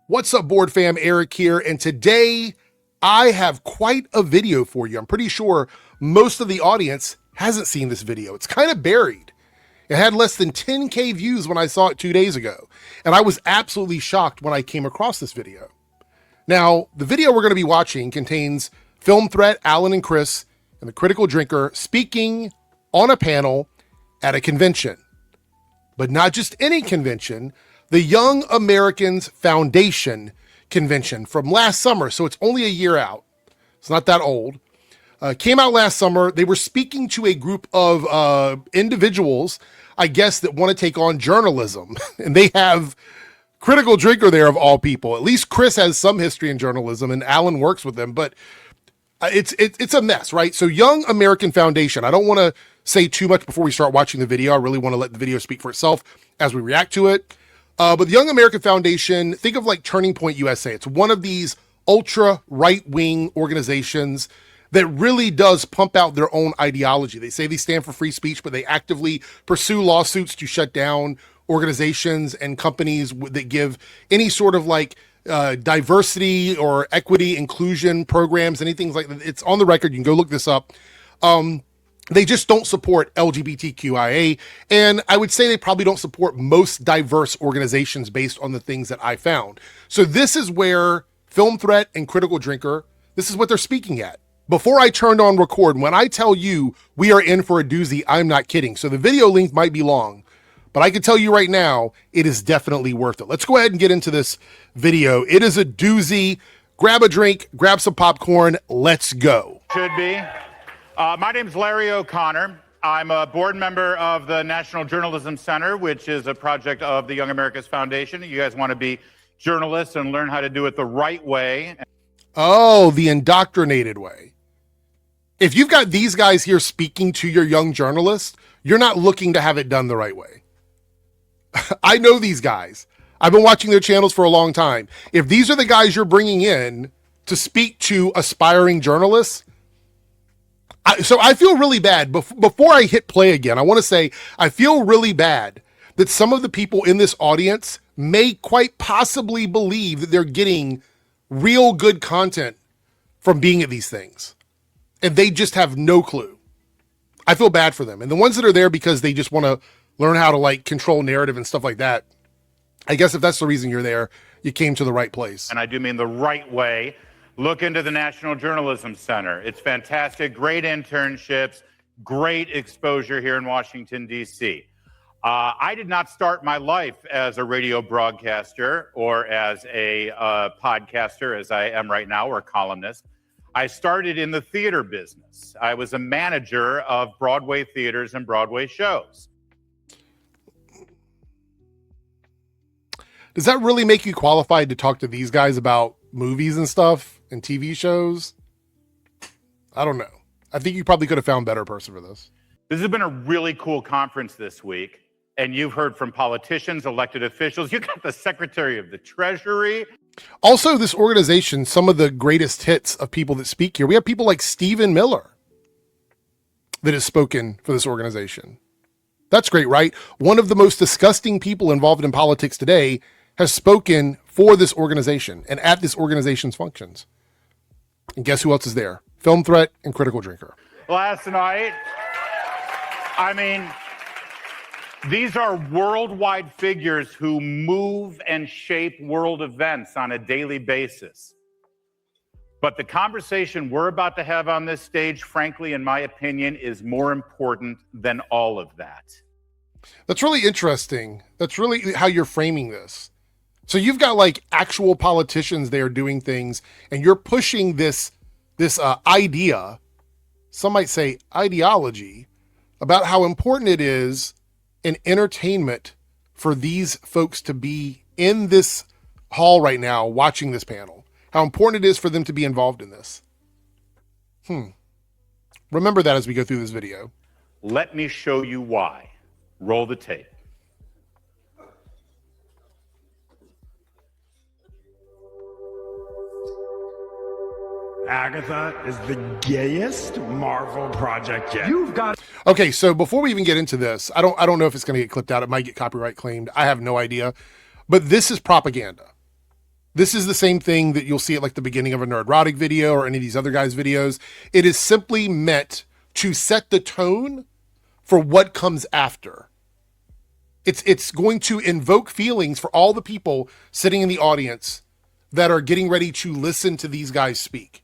What's up, board fam? Eric here, and today I have quite a video for you. I'm pretty sure most of the audience hasn't seen this video. It's kind of buried. It had less than 10K views when I saw it 2 days ago, and I was absolutely shocked when I came across this video. Now, the video we're going to be watching contains Film Threat, Alan and Chris, and the Critical Drinker speaking on a panel at a convention. But not just any convention, the Young Americans Foundation convention from last summer. So it's only a year out. It's not that old. Came out last summer. They were speaking to a group of individuals, I guess, that want to take on journalism. And they have Critical Drinker there of all people. At least Chris has some history in journalism and Alan works with them, but it's a mess, right? So Young American Foundation, I don't want to say too much before we start watching the video. I really want to let the video speak for itself as we react to it. But the Young American Foundation, think of like Turning Point USA. It's one of these ultra right-wing organizations that really does pump out their own ideology. They say they stand for free speech, but they actively pursue lawsuits to shut down organizations and companies that give any sort of like diversity or equity, inclusion programs, anything like that. It's on the record. You can go look this up. They just don't support LGBTQIA. And I would say they probably don't support most diverse organizations based on the things that I found. So this is where Film Threat and Critical Drinker, this is what they're speaking at. Before I turned on record, when I tell you we are in for a doozy, I'm not kidding. So the video length might be long, but I can tell you right now, it is definitely worth it. Let's go ahead and get into this video. It is a doozy. Grab a drink, grab some popcorn. Let's go. Should be. My name's Larry O'Connor. I'm a board member of the National Journalism Center, which is a project of the Young Americans Foundation. You guys want to be journalists and learn how to do it the right way. Oh, the indoctrinated way. If you've got these guys here speaking to your young journalists, you're not looking to have it done the right way. I know these guys. I've been watching their channels for a long time. If these are the guys you're bringing in to speak to aspiring journalists, so I feel really bad. Before I hit play again, I want to say I feel really bad that some of the people in this audience may quite possibly believe that they're getting real good content from being at these things. And they just have no clue. I feel bad for them. And the ones that are there because they just want to learn how to like control narrative and stuff like that, I guess if that's the reason you're there, you came to the right place. And I do mean the right way. Look into the National Journalism Center. It's fantastic, great internships, great exposure here in Washington, D.C. I did not start my life as a radio broadcaster or as a podcaster, as I am right now, or a columnist. I started in the theater business. I was a manager of Broadway theaters and Broadway shows. Does that really make you qualified to talk to these guys about movies and stuff and TV shows? I don't know. I think you probably could have found a better person for this. This has been a really cool conference this week. And you've heard from politicians, elected officials. You got the Secretary of the Treasury. Also, this organization, some of the greatest hits of people that speak here. We have people like Stephen Miller that has spoken for this organization. That's great, right? One of the most disgusting people involved in politics today has spoken for this organization and at this organization's functions. And guess who else is there? Film Threat and Critical Drinker. Last night, I mean, these are worldwide figures who move and shape world events on a daily basis. But the conversation we're about to have on this stage, frankly, in my opinion, is more important than all of that. That's really interesting. That's really how you're framing this. So you've got like actual politicians there doing things, and you're pushing this idea, some might say ideology, about how important it is in entertainment for these folks to be in this hall right now watching this panel. How important it is for them to be involved in this. Remember that as we go through this video. Let me show you why. Roll the tape. Agatha is the gayest Marvel project yet. You've got. Okay, so before we even get into this, I don't know if it's going to get clipped out. It might get copyright claimed. I have no idea. But this is propaganda. This is the same thing that you'll see at like the beginning of a Nerdrotic video or any of these other guys' videos. It is simply meant to set the tone for what comes after. It's going to invoke feelings for all the people sitting in the audience that are getting ready to listen to these guys speak.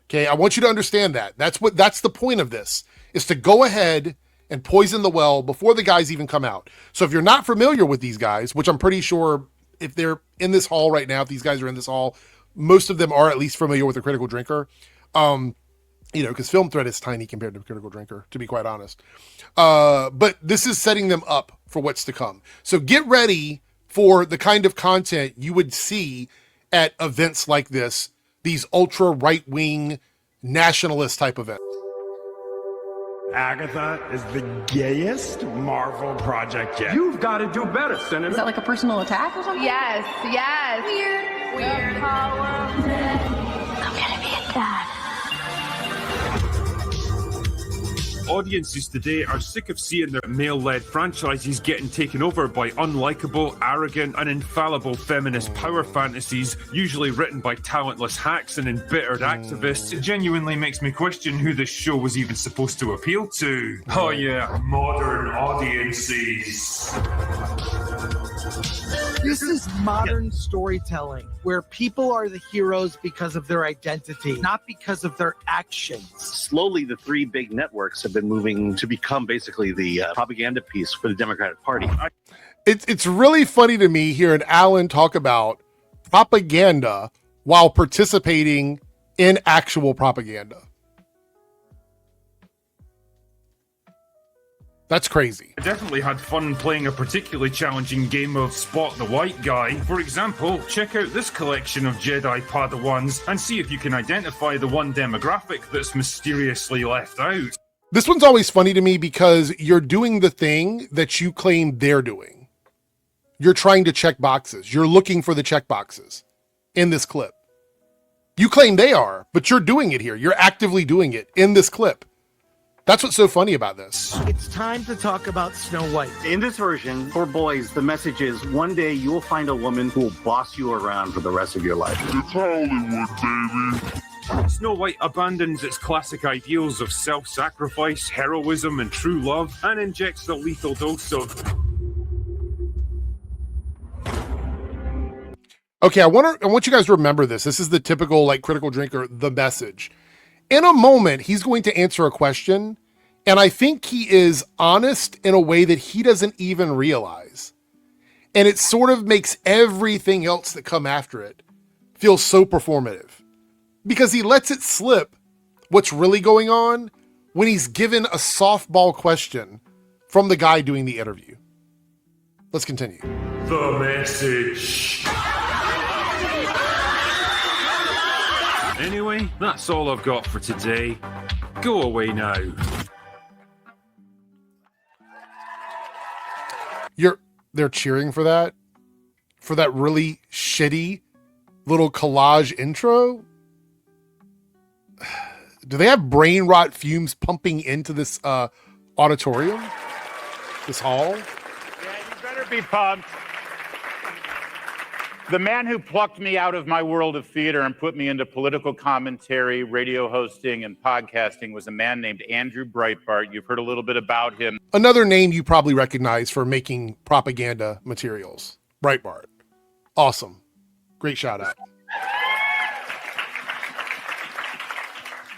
Okay, I want you to understand that. That's the point of this, is to go ahead and poison the well before the guys even come out. So if you're not familiar with these guys, which I'm pretty sure if they're in this hall right now, if these guys are in this hall, most of them are at least familiar with a Critical Drinker. Because Film Thread is tiny compared to Critical Drinker, to be quite honest. But this is setting them up for what's to come. So get ready for the kind of content you would see at events like this, these ultra right-wing nationalist type events. Agatha is the gayest Marvel project yet. You've got to do better, Senator. Is that like a personal attack or something? Yes. Weird. I'm gonna be a dad. Audiences today are sick of seeing their male-led franchises getting taken over by unlikable, arrogant, and infallible feminist power fantasies, usually written by talentless hacks and embittered activists. It genuinely makes me question who this show was even supposed to appeal to. Oh yeah, modern audiences. This is modern storytelling, where people are the heroes because of their identity, not because of their actions. Slowly, the three big networks have been moving to become basically the propaganda piece for the Democratic Party. It's really funny to me hearing Alan talk about propaganda while participating in actual propaganda. That's crazy. I definitely had fun playing a particularly challenging game of Spot the White Guy. For example, check out this collection of Jedi Padawans and see if you can identify the one demographic that's mysteriously left out. This one's always funny to me because you're doing the thing that you claim they're doing. You're trying to check boxes. You're looking for the check boxes in this clip. You claim they are, but you're doing it here. You're actively doing it in this clip. That's what's so funny about this. It's time to talk about Snow White. In this version, for boys, the message is one day you will find a woman who will boss you around for the rest of your life. It's Hollywood, baby. Snow White abandons its classic ideals of self-sacrifice, heroism, and true love, and injects a lethal dose of... Okay, I want you guys to remember this. This is the typical, like, Critical Drinker, the message. In a moment, he's going to answer a question, and I think he is honest in a way that he doesn't even realize. And it sort of makes everything else that come after it feel so performative. Because he lets it slip what's really going on when he's given a softball question from the guy doing the interview. Let's continue. The message. Anyway, that's all I've got for today. Go away now. They're cheering for that really shitty little collage intro. Do they have brain rot fumes pumping into this auditorium? This hall? Yeah, you better be pumped. The man who plucked me out of my world of theater and put me into political commentary, radio hosting, and podcasting was a man named Andrew Breitbart. You've heard a little bit about him. Another name you probably recognize for making propaganda materials. Breitbart. Awesome. Great shout out.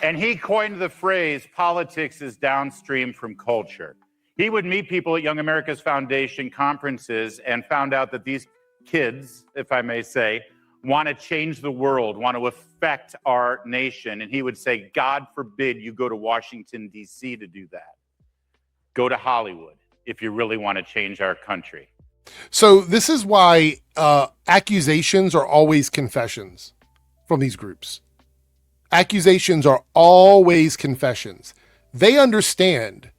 And he coined the phrase, politics is downstream from culture. He would meet people at Young America's Foundation conferences and found out that these kids, if I may say, want to change the world, want to affect our nation. And he would say, God forbid you go to Washington, D.C. to do that. Go to Hollywood if you really want to change our country. So this is why accusations are always confessions from these groups. Accusations are always confessions. They understand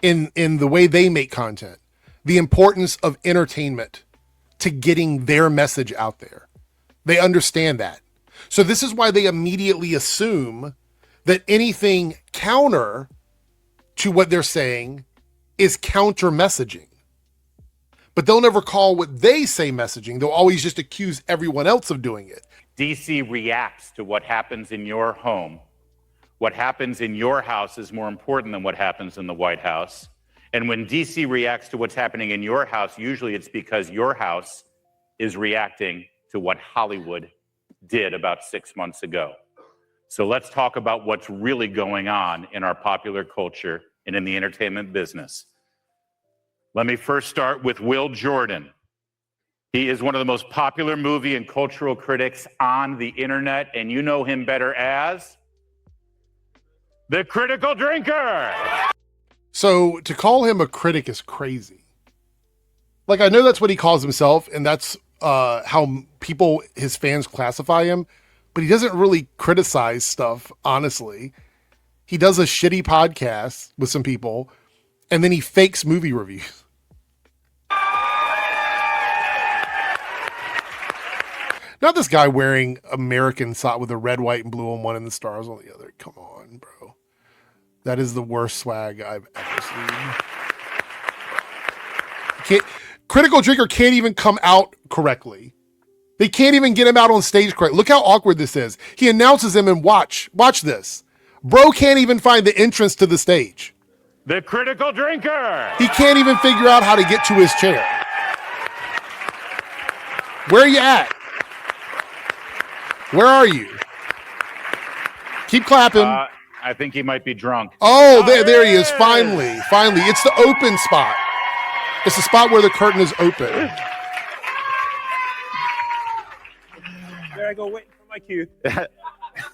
in the way they make content, the importance of entertainment to getting their message out there. They understand that. So this is why they immediately assume that anything counter to what they're saying is counter messaging. but they'll never call what they say messaging. They'll always just accuse everyone else of doing it. DC reacts to what happens in your home. What happens in your house is more important than what happens in the White House. And when DC reacts to what's happening in your house, usually it's because your house is reacting to what Hollywood did about 6 months ago. So let's talk about what's really going on in our popular culture and in the entertainment business. Let me first start with Will Jordan. He is one of the most popular movie and cultural critics on the internet, and you know him better as the Critical Drinker. So to call him a critic is crazy. Like, I know that's what he calls himself, and that's how people, his fans, classify him, but he doesn't really criticize stuff, honestly. He does a shitty podcast with some people, and then he fakes movie reviews. Not this guy wearing American sock with a red, white, and blue on one and the stars on the other. Come on, bro. That is the worst swag I've ever seen. Critical Drinker can't even come out correctly. They can't even get him out on stage correctly. Look how awkward this is. He announces him and watch this. Bro can't even find the entrance to the stage. The Critical Drinker. He can't even figure out how to get to his chair. Where are you at? Where are you? Keep clapping. I think he might be drunk. Oh, there he is. Finally. It's the open spot. It's the spot where the curtain is open. There I go, waiting for my cue.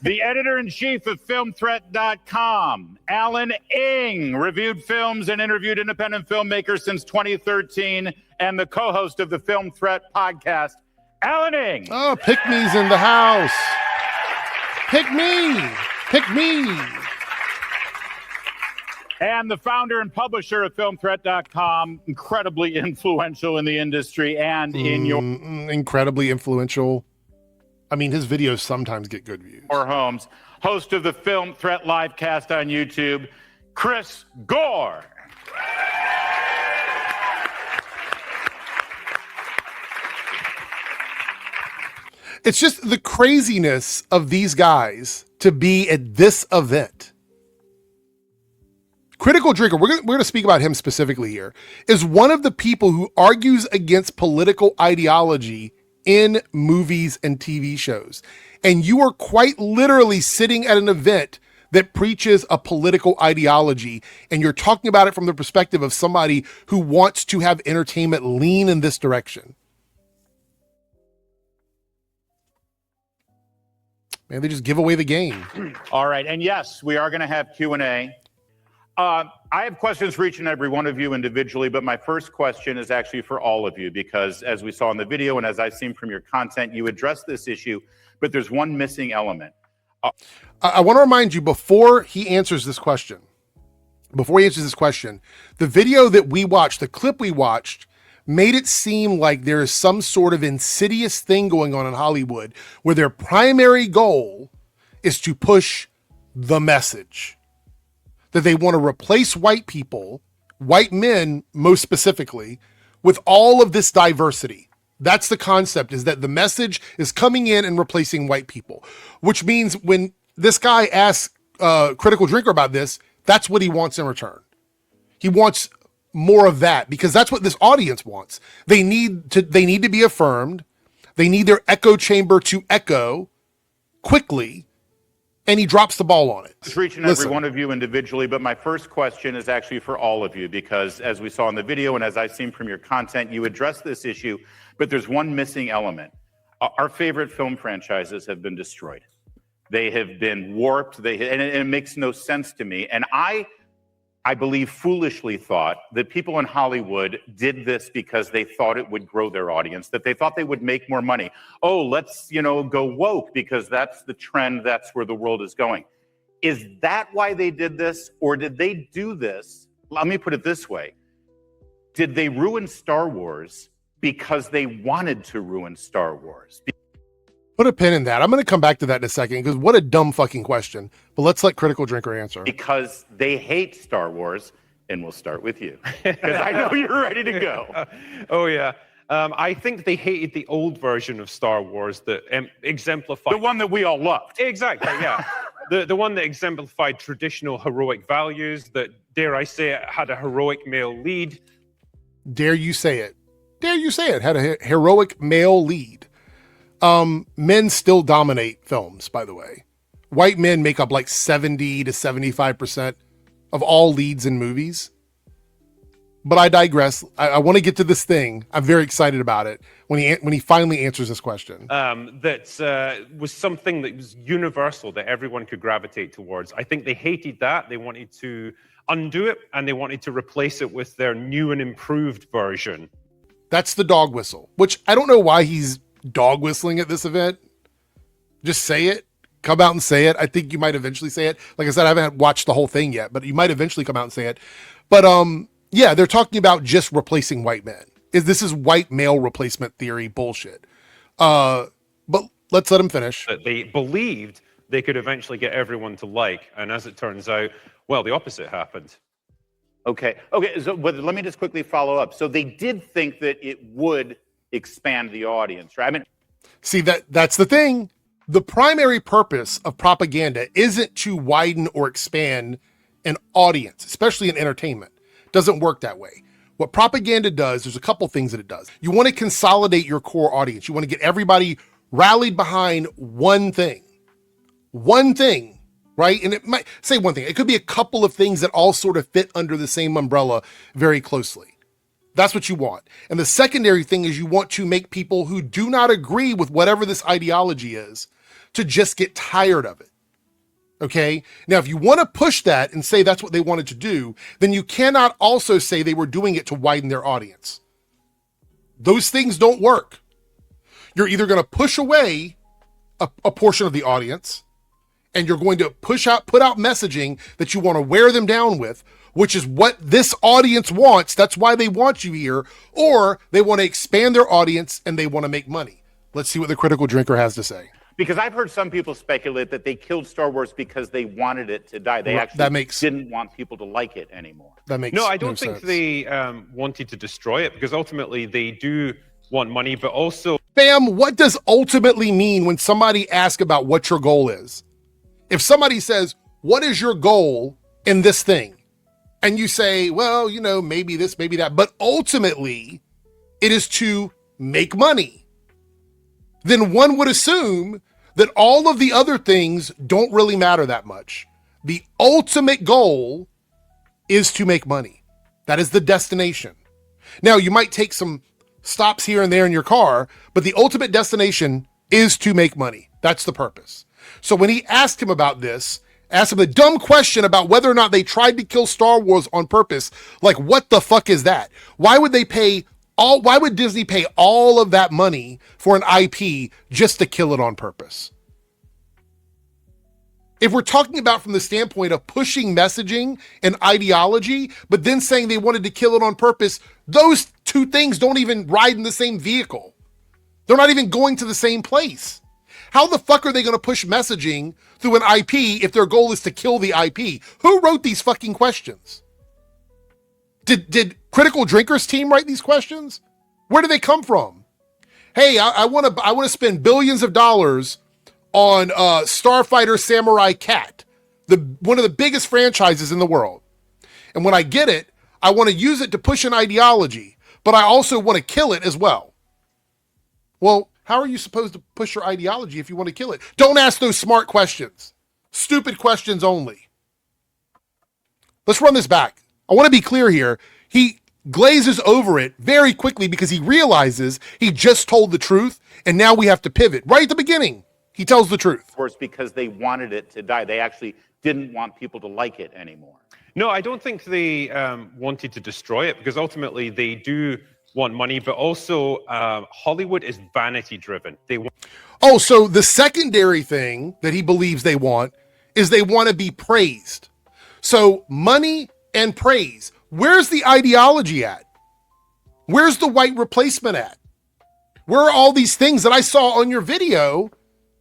The editor-in-chief of FilmThreat.com, Alan Ng, reviewed films and interviewed independent filmmakers since 2013, and the co-host of the Film Threat podcast, Alan Ng. Oh, Pick Me's in the house. Pick me. And the founder and publisher of FilmThreat.com, incredibly influential in the industry and in your incredibly influential. I mean, his videos sometimes get good views. Or homes, host of the Film Threat livecast on YouTube, Chris Gore. It's just the craziness of these guys to be at this event. Critical Drinker, we're going to speak about him specifically here, is one of the people who argues against political ideology in movies and TV shows. And you are quite literally sitting at an event that preaches a political ideology, and you're talking about it from the perspective of somebody who wants to have entertainment lean in this direction. Man, they just give away the game. All right, and yes, we are going to have Q&A. I have questions for each and every one of you individually, but my first question is actually for all of you, because as we saw in the video and as I've seen from your content, you address this issue, but there's one missing element. I want to remind you, before he answers this question, the video that we watched, the clip we watched, made it seem like there is some sort of insidious thing going on in Hollywood where their primary goal is to push the message that they want to replace white people, white men most specifically, with all of this diversity. That's the concept, is that the message is coming in and replacing white people, which means when this guy asks Critical Drinker about this, that's what he wants in return. He wants more of that because that's what this audience wants. They need to be affirmed. They need their echo chamber to echo quickly, and he drops the ball on it. For each and every one of you individually, but my first question is actually for all of you, because as we saw in the video and as I've seen from your content, you address this issue, but there's one missing element. Our favorite film franchises have been destroyed. They have been warped, and it makes no sense to me. And I believe foolishly thought that people in Hollywood did this because they thought it would grow their audience, that they thought they would make more money. Oh, let's, go woke because that's the trend, that's where the world is going. Is that why they did this? Or did they do this? Let me put it this way. Did they ruin Star Wars because they wanted to ruin Star Wars? Put a pin in that. I'm going to come back to that in a second because what a dumb fucking question. But let's let Critical Drinker answer. Because they hate Star Wars, And we'll start with you, because I know you're ready to go. Oh, yeah. I think they hated the old version of Star Wars that exemplified... The one that we all loved. Exactly, yeah. the one that exemplified traditional heroic values, that, dare I say it, had a heroic male lead. Dare you say it. Dare you say it. Had a heroic male lead. Men still dominate films, by the way. White men make up like 70 to 75% of all leads in movies. But I digress. I want to get to this thing. I'm very excited about it when he finally answers this question. That was something that was universal, that everyone could gravitate towards. I think they hated that. They wanted to undo it, and they wanted to replace it with their new and improved version. That's the dog whistle, which I don't know why he's dog whistling at this event. Just say it. Come out and say it. I think you might eventually say it. Like I said, I haven't watched the whole thing yet, but you might eventually come out and say it. But yeah, they're talking about just replacing white men. This is white male replacement theory bullshit. But let's let him finish. That they believed they could eventually get everyone to like, and as it turns out, well, the opposite happened. Okay. So let me just quickly follow up. So they did think that it would expand the audience, right? I mean, see, that's the thing. The primary purpose of propaganda isn't to widen or expand an audience, especially in entertainment. Doesn't work that way. What propaganda does, there's a couple things that it does. You want to consolidate your core audience. You want to get everybody rallied behind one thing, right? And it might say one thing. It could be a couple of things that all sort of fit under the same umbrella very closely. That's what you want. And the secondary thing is you want to make people who do not agree with whatever this ideology is to just get tired of it. Okay. Now, if you want to push that and say that's what they wanted to do, then you cannot also say they were doing it to widen their audience. Those things don't work. You're either going to push away a portion of the audience, and you're going to put out messaging that you want to wear them down with, which is what this audience wants. That's why they want you here. Or they want to expand their audience and they want to make money. Let's see what the critical drinker has to say. Because I've heard some people speculate that they killed Star Wars because they wanted it to die. They actually didn't want people to like it anymore. That makes no, I don't think they wanted to destroy it, because ultimately they do want money, but also... Bam, what does ultimately mean when somebody asks about what your goal is? If somebody says, what is your goal in this thing? And you say, well, you know, maybe this, maybe that, but ultimately it is to make money. Then one would assume that all of the other things don't really matter that much. The ultimate goal is to make money. That is the destination. Now, you might take some stops here and there in your car, but the ultimate destination is to make money. That's the purpose. So when he asked him about this, asked him a dumb question about whether or not they tried to kill Star Wars on purpose, like, what the fuck is that? Why would Disney pay all of that money for an IP just to kill it on purpose? If we're talking about from the standpoint of pushing messaging and ideology, but then saying they wanted to kill it on purpose, those two things don't even ride in the same vehicle. They're not even going to the same place. How the fuck are they going to push messaging through an IP if their goal is to kill the IP? Who wrote these fucking questions? Did Critical Drinkers team write these questions? Where do they come from? Hey, I want to spend billions of dollars on Starfighter Samurai Cat, one of the biggest franchises in the world. And when I get it, I want to use it to push an ideology, but I also want to kill it as well. Well, how are you supposed to push your ideology if you want to kill it? Don't ask those smart questions. Stupid questions only. Let's run this back. I want to be clear here. He glazes over it very quickly because he realizes he just told the truth, and now we have to pivot. Right at the beginning, he tells the truth. Of course, because they wanted it to die. They actually didn't want people to like it anymore. No, I don't think they wanted to destroy it, because ultimately they do want money, but also Hollywood is vanity driven. Oh, so the secondary thing that he believes they want is they want to be praised. So money and praise. Where's the ideology at? Where's the white replacement at? Where are all these things that I saw on your video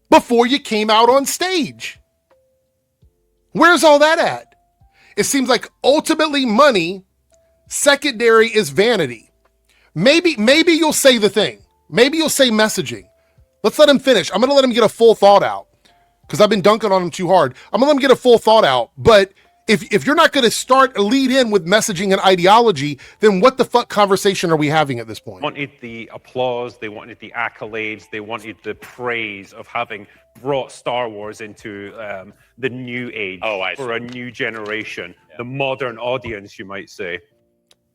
before you came out on stage? Where's all that at? It seems like ultimately money, secondary is vanity. Maybe you'll say the thing. Maybe you'll say messaging. Let's let him finish. I'm going to let him get a full thought out because I've been dunking on him too hard. I'm going to let him get a full thought out. But if you're not going to lead in with messaging and ideology, then what the fuck conversation are we having at this point? They wanted the applause, they wanted the accolades, they wanted the praise of having brought Star Wars into the new age for a new generation, the modern audience, you might say.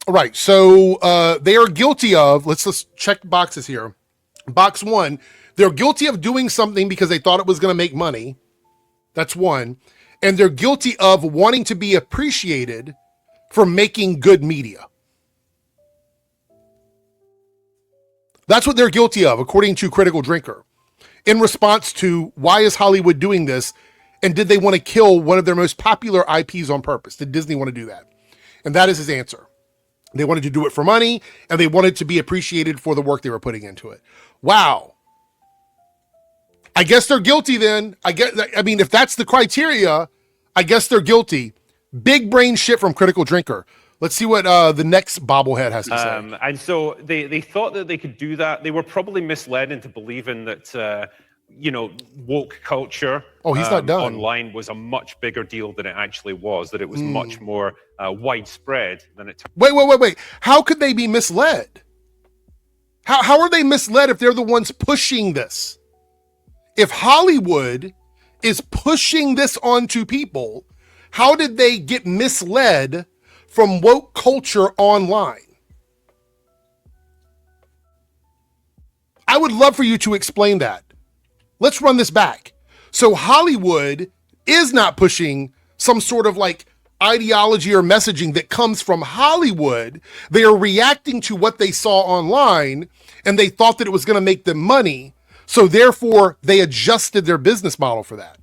All right, so they are guilty of, let's check boxes here. Box 1, they're guilty of doing something because they thought it was going to make money. That's one. And they're guilty of wanting to be appreciated for making good media. That's what they're guilty of, according to Critical Drinker. In response to, why is Hollywood doing this? And did they want to kill one of their most popular IPs on purpose? Did Disney want to do that? And that is his answer. They wanted to do it for money, and they wanted to be appreciated for the work they were putting into it. Wow. I guess they're guilty then. I mean, if that's the criteria, I guess they're guilty. Big brain shit from Critical Drinker. Let's see what the next bobblehead has to say. And so they thought that they could do that. They were probably misled into believing that, woke culture he's not done. online was a much bigger deal than it actually was, that it was much more widespread than it. Wait. How could they be misled? How are they misled if they're the ones pushing this? If Hollywood is pushing this onto people, how did they get misled from woke culture online? I would love for you to explain that. Let's run this back. So Hollywood is not pushing some sort of like ideology or messaging that comes from Hollywood. They are reacting to what they saw online and they thought that it was going to make them money. So therefore, they adjusted their business model for that.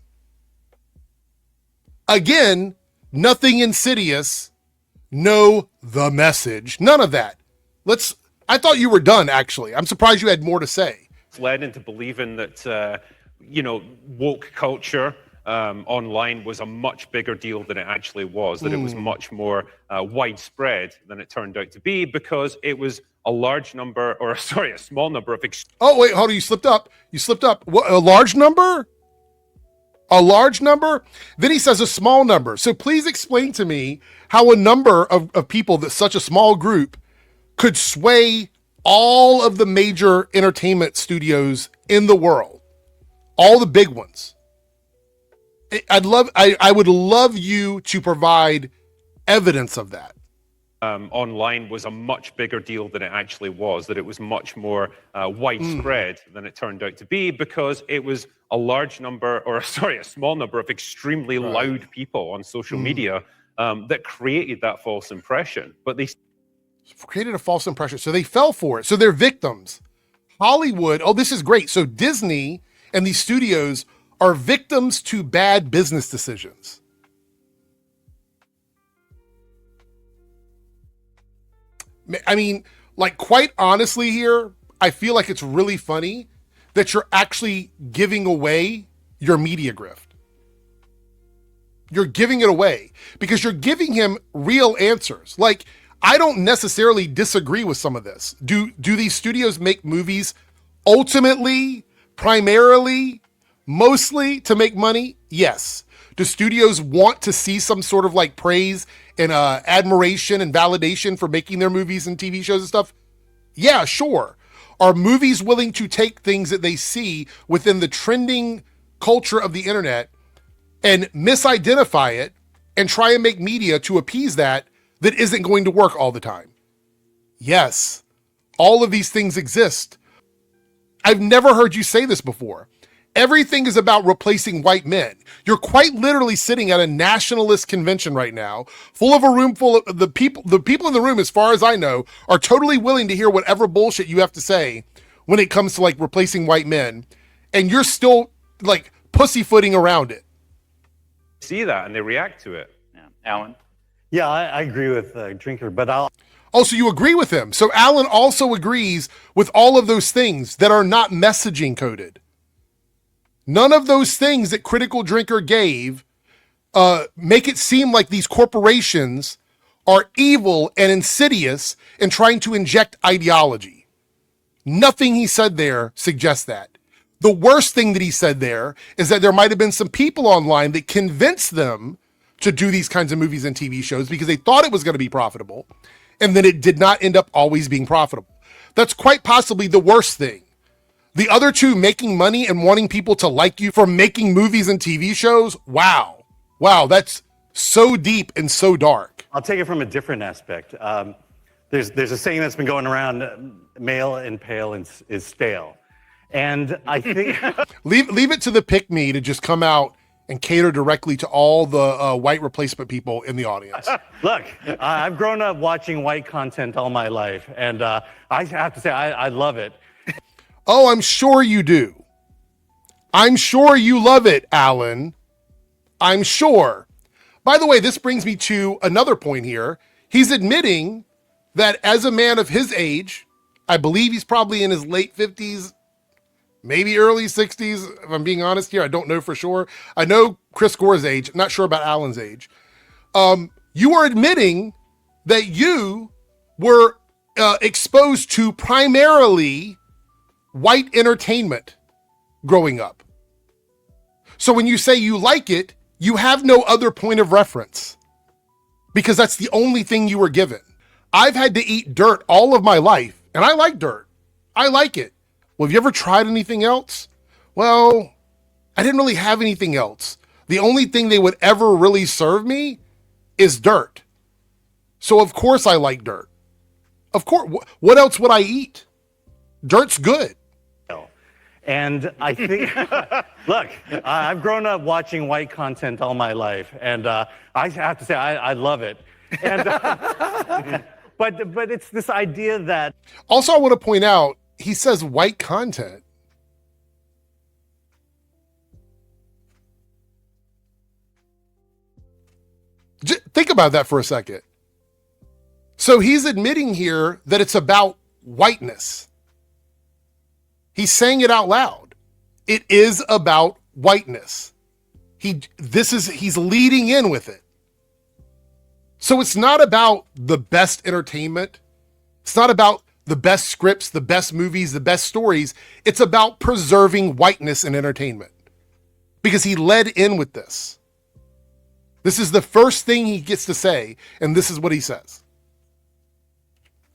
Again, nothing insidious, no the message, none of that. I thought you were done, actually. I'm surprised you had more to say. Led into believing that, woke culture online was a much bigger deal than it actually was, that it was much more widespread than it turned out to be, because it was a small number of... Oh, wait, hold on, you slipped up. What, a large number? A large number? Then he says a small number. So please explain to me how a number of people, that such a small group, could sway all of the major entertainment studios in the world. All the big ones. I would love you to provide evidence of that. Online was a much bigger deal than it actually was, that it was much more widespread than it turned out to be, because it was a small number of extremely loud people on social media that created that false impression. But they created a false impression. So they fell for it. So they're victims. Hollywood, this is great. So Disney and these studios are victims to bad business decisions. I mean, like, quite honestly here, I feel like it's really funny that you're actually giving away your media grift. You're giving it away because you're giving him real answers. Like, I don't necessarily disagree with some of this. Do these studios make movies ultimately, primarily, mostly to make money? Yes. Do studios want to see some sort of like praise and admiration and validation for making their movies and TV shows and stuff? Yeah, sure. Are movies willing to take things that they see within the trending culture of the internet and misidentify it and try and make media to appease that isn't going to work all the time? Yes, all of these things exist. I've never heard you say this before. Everything is about replacing white men. You're quite literally sitting at a nationalist convention right now, full of a room full of the people in the room, as far as I know, are totally willing to hear whatever bullshit you have to say when it comes to like replacing white men. And you're still like pussyfooting around it. See that and they react to it. Yeah. Alan? Yeah, I agree with Drinker, but so you agree with him. So Alan also agrees with all of those things that are not messaging coded. None of those things that Critical Drinker gave make it seem like these corporations are evil and insidious and trying to inject ideology. Nothing he said there suggests that. The worst thing that he said there is that there might have been some people online that convinced them to do these kinds of movies and TV shows because they thought it was going to be profitable, and then it did not end up always being profitable. That's quite possibly the worst thing. The other two, making money and wanting people to like you for making movies and TV shows, wow. Wow, that's so deep and so dark. I'll take it from a different aspect. There's a saying that's been going around, male and pale is stale. And I think... leave it to the pick-me to just come out and cater directly to all the white replacement people in the audience. Look, I've grown up watching white content all my life, and I have to say, I love it. Oh, I'm sure you do. I'm sure you love it, Alan. I'm sure. By the way, this brings me to another point here. He's admitting that as a man of his age, I believe he's probably in his late 50s, maybe early 60s, if I'm being honest here. I don't know for sure. I know Chris Gore's age. I'm not sure about Alan's age. You are admitting that you were exposed to primarily white entertainment growing up. So when you say you like it, you have no other point of reference because that's the only thing you were given. I've had to eat dirt all of my life, and I like dirt. I like it. Well, have you ever tried anything else? Well, I didn't really have anything else. The only thing they would ever really serve me is dirt. So of course I like dirt. Of course. What else would I eat? Dirt's good. And I think, look, I've grown up watching white content all my life, and I have to say, I love it. And, but it's this idea that... Also, I want to point out, he says white content. Think about that for a second. So he's admitting here that it's about whiteness. He's saying it out loud. It is about whiteness. He's leading in with it. So it's not about the best entertainment. It's not about the best scripts, the best movies, the best stories. It's about preserving whiteness in entertainment. Because he led in with this. This is the first thing he gets to say, and this is what he says.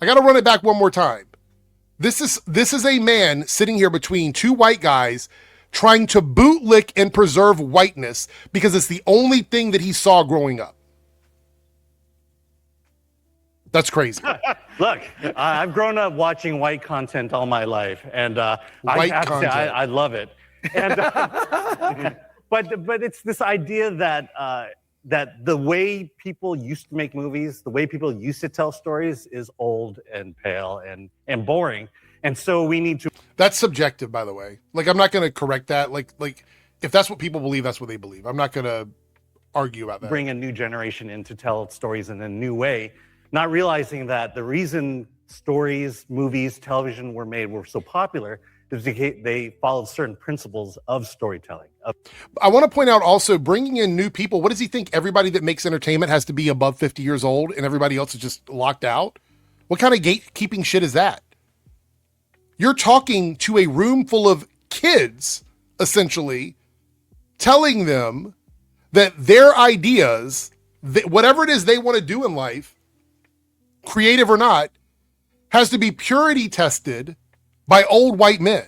I got to run it back one more time. This is a man sitting here between two white guys trying to bootlick and preserve whiteness because it's the only thing that he saw growing up. That's crazy. Look, I've grown up watching white content all my life, and I have to say, I love it. And, but it's this idea that that the way people used to make movies, the way people used to tell stories is old and pale and boring. And so we need to... That's subjective, by the way. Like, I'm not going to correct that. Like if that's what people believe, that's what they believe. I'm not going to argue about that. Bring a new generation in to tell stories in a new way, not realizing that the reason stories, movies, television were so popular is because they followed certain principles of storytelling. I want to point out also, bringing in new people, what does he think everybody that makes entertainment has to be above 50 years old and everybody else is just locked out? What kind of gatekeeping shit is that? You're talking to a room full of kids, essentially, telling them that their ideas, whatever it is they want to do in life, creative or not, has to be purity tested by old white men.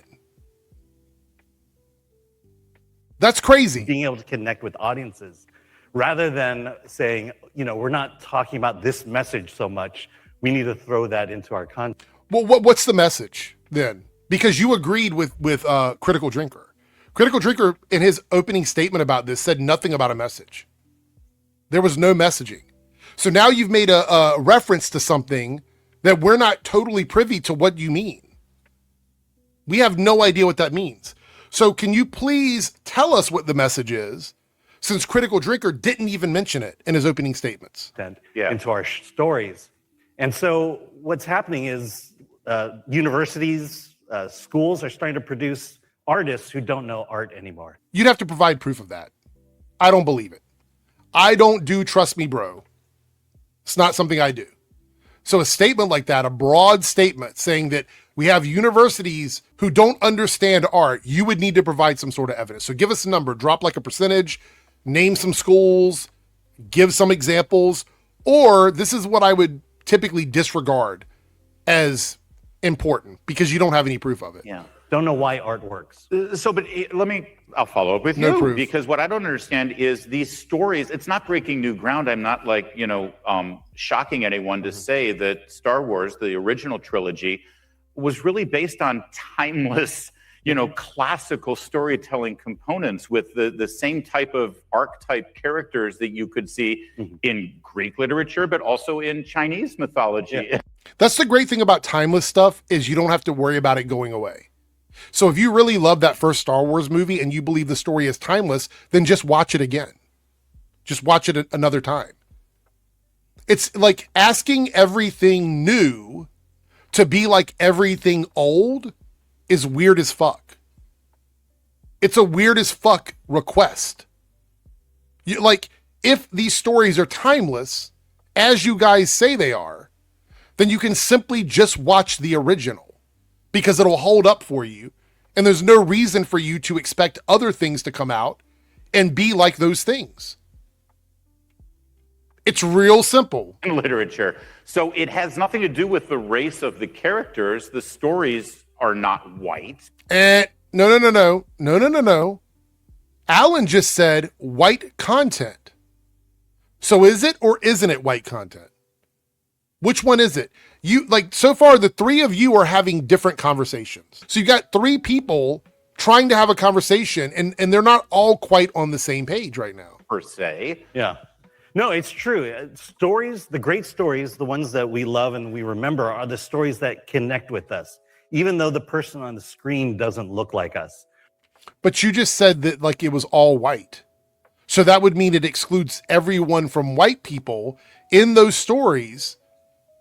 That's crazy. Being able to connect with audiences rather than saying, we're not talking about this message so much. We need to throw that into our content. Well, what's the message then? Because you agreed with Critical Drinker. Critical Drinker, in his opening statement about this, said nothing about a message. There was no messaging. So now you've made a reference to something that we're not totally privy to what you mean. We have no idea what that means. So can you please tell us what the message is, since Critical Drinker didn't even mention it in his opening statements? Into our stories. And so what's happening is universities, schools are starting to produce artists who don't know art anymore. You'd have to provide proof of that. I don't believe it. I don't do trust me, bro. It's not something I do. So a statement like that, a broad statement saying that we have universities who don't understand art, you would need to provide some sort of evidence. So give us a number, drop like a percentage, name some schools, give some examples, or this is what I would typically disregard as important because you don't have any proof of it. Yeah. Don't know why art works. I'll follow up with No you proof. because what I don't understand is these stories, it's not breaking new ground. I'm not like, shocking anyone to say that Star Wars, the original trilogy, was really based on timeless, classical storytelling components with the same type of archetype characters that you could see in Greek literature, but also in Chinese mythology. Yeah. That's the great thing about timeless stuff is you don't have to worry about it going away. So if you really love that first Star Wars movie and you believe the story is timeless, then just watch it again. Just watch it another time. It's like asking everything new to be like everything old is weird as fuck. It's a weird as fuck request. If these stories are timeless, as you guys say they are, then you can simply just watch the original because it'll hold up for you. And there's no reason for you to expect other things to come out and be like those things. It's real simple. In literature. So it has nothing to do with the race of the characters. The stories are not white. No. Alan just said white content. So is it or isn't it white content? Which one is it? So far, the three of you are having different conversations. So you got three people trying to have a conversation and they're not all quite on the same page right now. Per se. Yeah. No, it's true. Stories, the great stories, the ones that we love and we remember are the stories that connect with us, even though the person on the screen doesn't look like us. But you just said that like it was all white. So that would mean it excludes everyone from white people in those stories.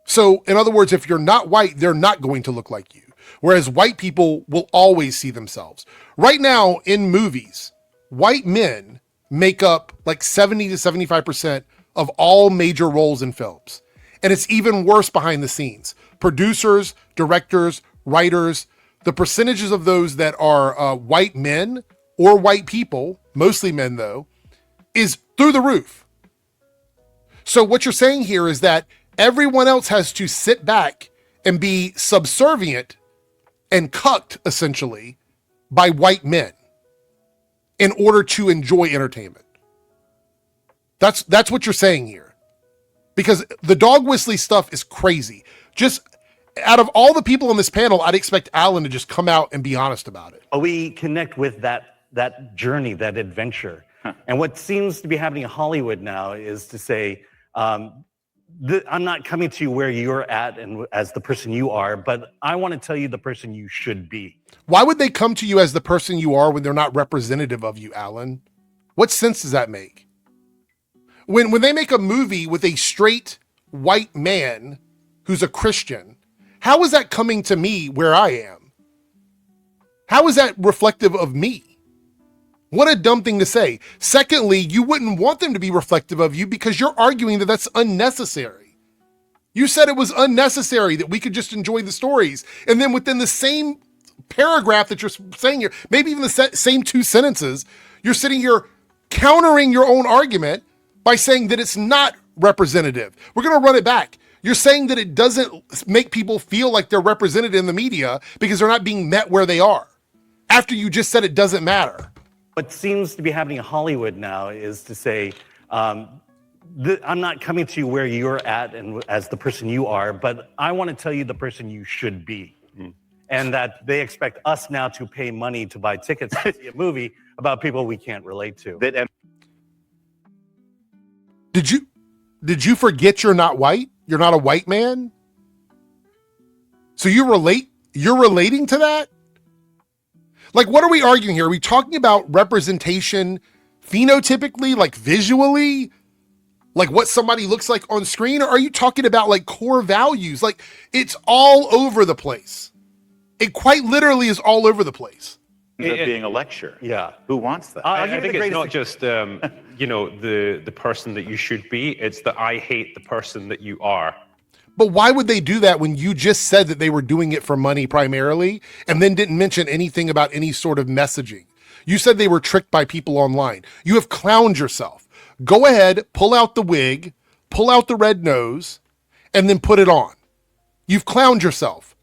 So in other words, if you're not white, they're not going to look like you. Whereas white people will always see themselves. Right now in movies, white men make up like 70 to 75% of all major roles in films. And it's even worse behind the scenes. Producers, directors, writers, the percentages of those that are white men or white people, mostly men though, is through the roof. So what you're saying here is that everyone else has to sit back and be subservient and cucked essentially by white men in order to enjoy entertainment. That's what you're saying here. Because the dog whistly stuff is crazy. Just out of all the people on this panel, I'd expect Alan to just come out and be honest about it. We connect with that journey, that adventure. And what seems to be happening in Hollywood now is to say, I'm not coming to you where you're at and as the person you are, but I want to tell you the person you should be. Why would they come to you as the person you are when they're not representative of you, Alan? What sense does that make? When they make a movie with a straight white man who's a Christian, how is that coming to me where I am? How is that reflective of me? What a dumb thing to say. Secondly, you wouldn't want them to be reflective of you because you're arguing that that's unnecessary. You said it was unnecessary, that we could just enjoy the stories. And then within the same paragraph that you're saying here, maybe even the same two sentences, you're sitting here countering your own argument by saying that it's not representative. We're going to run it back. You're saying that it doesn't make people feel like they're represented in the media because they're not being met where they are, after you just said it doesn't matter. What seems to be happening in Hollywood now is to say, I'm not coming to you where you're at and as the person you are, but I want to tell you the person you should be. And that they expect us now to pay money to buy tickets to see a movie about people we can't relate to. Did you forget you're not white? You're not a white man? So you're relating to that? Like, what are we arguing here? Are we talking about representation phenotypically, like visually, like what somebody looks like on screen? Or are you talking about like core values? Like, it's all over the place. It quite literally is all over the place. being a lecture. Yeah. Who wants that? I think it's not just, the person that you should be. It's that I hate the person that you are. But why would they do that when you just said that they were doing it for money primarily and then didn't mention anything about any sort of messaging? You said they were tricked by people online. You have clowned yourself. Go ahead, pull out the wig, pull out the red nose, and then put it on. You've clowned yourself.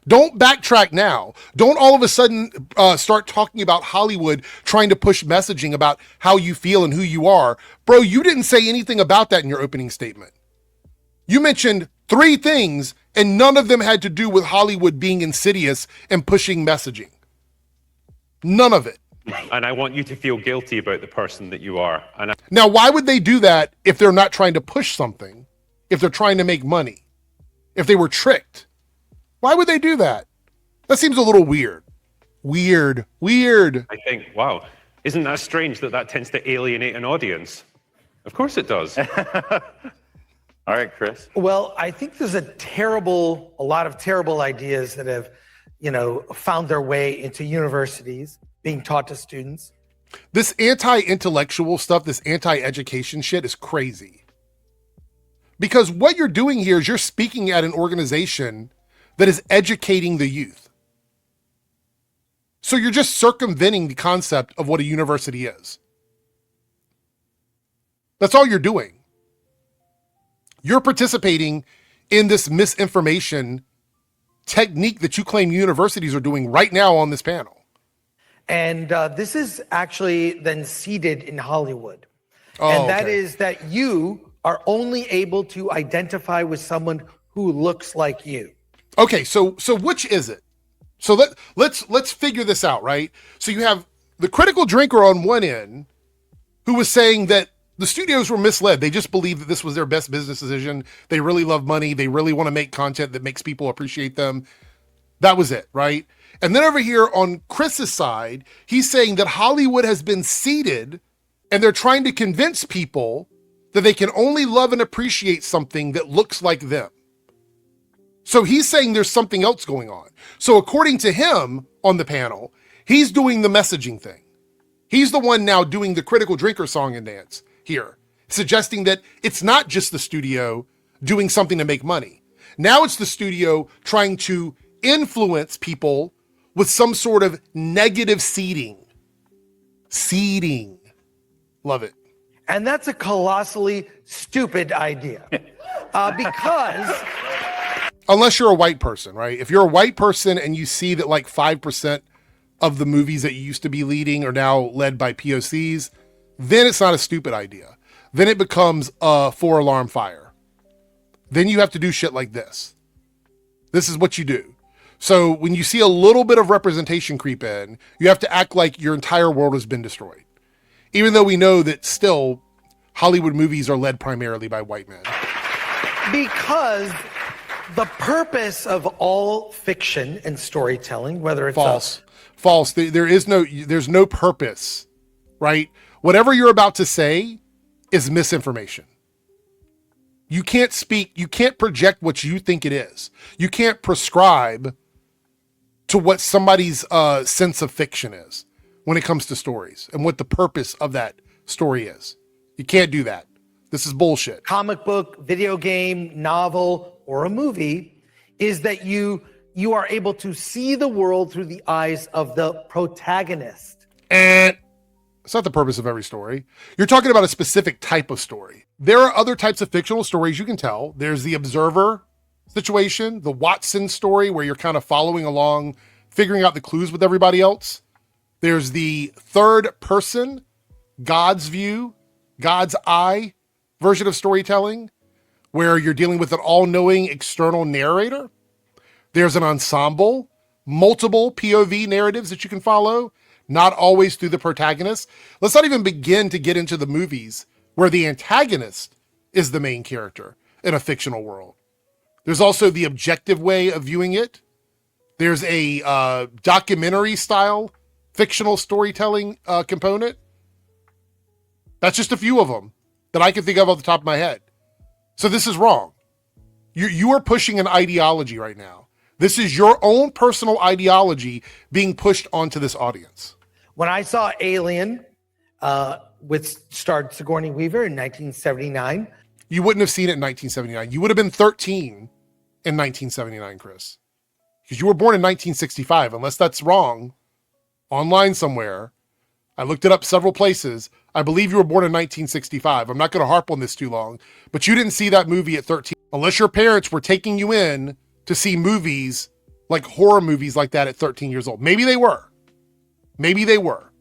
Don't backtrack now. Don't all of a sudden start talking about Hollywood trying to push messaging about how you feel and who you are. Bro, you didn't say anything about that in your opening statement. You mentioned 3 things, and none of them had to do with Hollywood being insidious and pushing messaging. None of it. And I want you to feel guilty about the person that you are. Now, why would they do that if they're not trying to push something, if they're trying to make money, if they were tricked? Why would they do that? That seems a little weird. Weird. I think, wow, isn't that strange that tends to alienate an audience? Of course it does. All right, Chris. Well, I think there's a lot of terrible ideas that have, found their way into universities, being taught to students. This anti-intellectual stuff, this anti-education shit is crazy. Because what you're doing here is you're speaking at an organization that is educating the youth. So you're just circumventing the concept of what a university is. That's all you're doing. You're participating in this misinformation technique that you claim universities are doing right now on this panel. And this is actually then seeded in Hollywood. Oh, and that okay. is that you are only able to identify with someone who looks like you. Okay, so which is it? So let's figure this out, right? So you have the critical drinker on one end who was saying that the studios were misled. They just believed that this was their best business decision. They really love money. They really want to make content that makes people appreciate them. That was it, right? And then over here on Chris's side, he's saying that Hollywood has been seeded and they're trying to convince people that they can only love and appreciate something that looks like them. So he's saying there's something else going on. So according to him on the panel, he's doing the messaging thing. He's the one now doing the critical drinker song and dance here, suggesting that it's not just the studio doing something to make money. Now it's the studio trying to influence people with some sort of negative seeding. Seeding. Love it. And that's a colossally stupid idea. Because... Unless you're a white person, right? If you're a white person and you see that like 5% of the movies that you used to be leading are now led by POCs, then it's not a stupid idea. Then it becomes a 4-alarm fire. Then you have to do shit like this. This is what you do. So when you see a little bit of representation creep in, you have to act like your entire world has been destroyed. Even though we know that still Hollywood movies are led primarily by white men. Because the purpose of all fiction and storytelling, whether it's false. There's no purpose, right? Whatever you're about to say is misinformation. You can't speak, you can't project what you think it is. You can't prescribe to what somebody's sense of fiction is when it comes to stories and what the purpose of that story is. You can't do that. This is bullshit. Comic book, video game, novel, or a movie is that you are able to see the world through the eyes of the protagonist. And it's not the purpose of every story. You're talking about a specific type of story. There are other types of fictional stories you can tell. There's the observer situation, the Watson story, where you're kind of following along, figuring out the clues with everybody else. There's the third person, God's view, God's eye version of storytelling, where you're dealing with an all-knowing external narrator. There's an ensemble, multiple POV narratives that you can follow, not always through the protagonist. Let's not even begin to get into the movies where the antagonist is the main character in a fictional world. There's also the objective way of viewing it. There's a documentary style fictional storytelling component. That's just a few of them that I can think of off the top of my head. So this is wrong. You are pushing an ideology right now This is your own personal ideology being pushed onto this audience. When I saw Alien, with starred Sigourney Weaver in 1979. You wouldn't have seen it in 1979. You would have been 13 in 1979, Chris. Because you were born in 1965, unless that's wrong, online somewhere. I looked it up several places. I believe you were born in 1965. I'm not going to harp on this too long, but you didn't see that movie at 13, unless your parents were taking you in to see movies, like horror movies like that at 13 years old. Maybe they were. Maybe they were.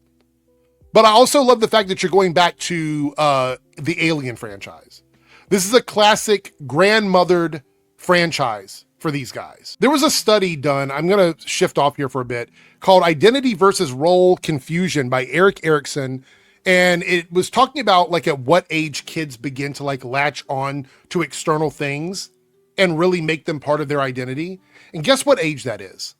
But I also love the fact that you're going back to the Alien franchise. This is a classic grandmothered franchise for these guys. There was a study done, I'm going to shift off here for a bit, called Identity versus Role Confusion by Eric Erickson. And it was talking about like at what age kids begin to like latch on to external things and really make them part of their identity. And guess what age that is?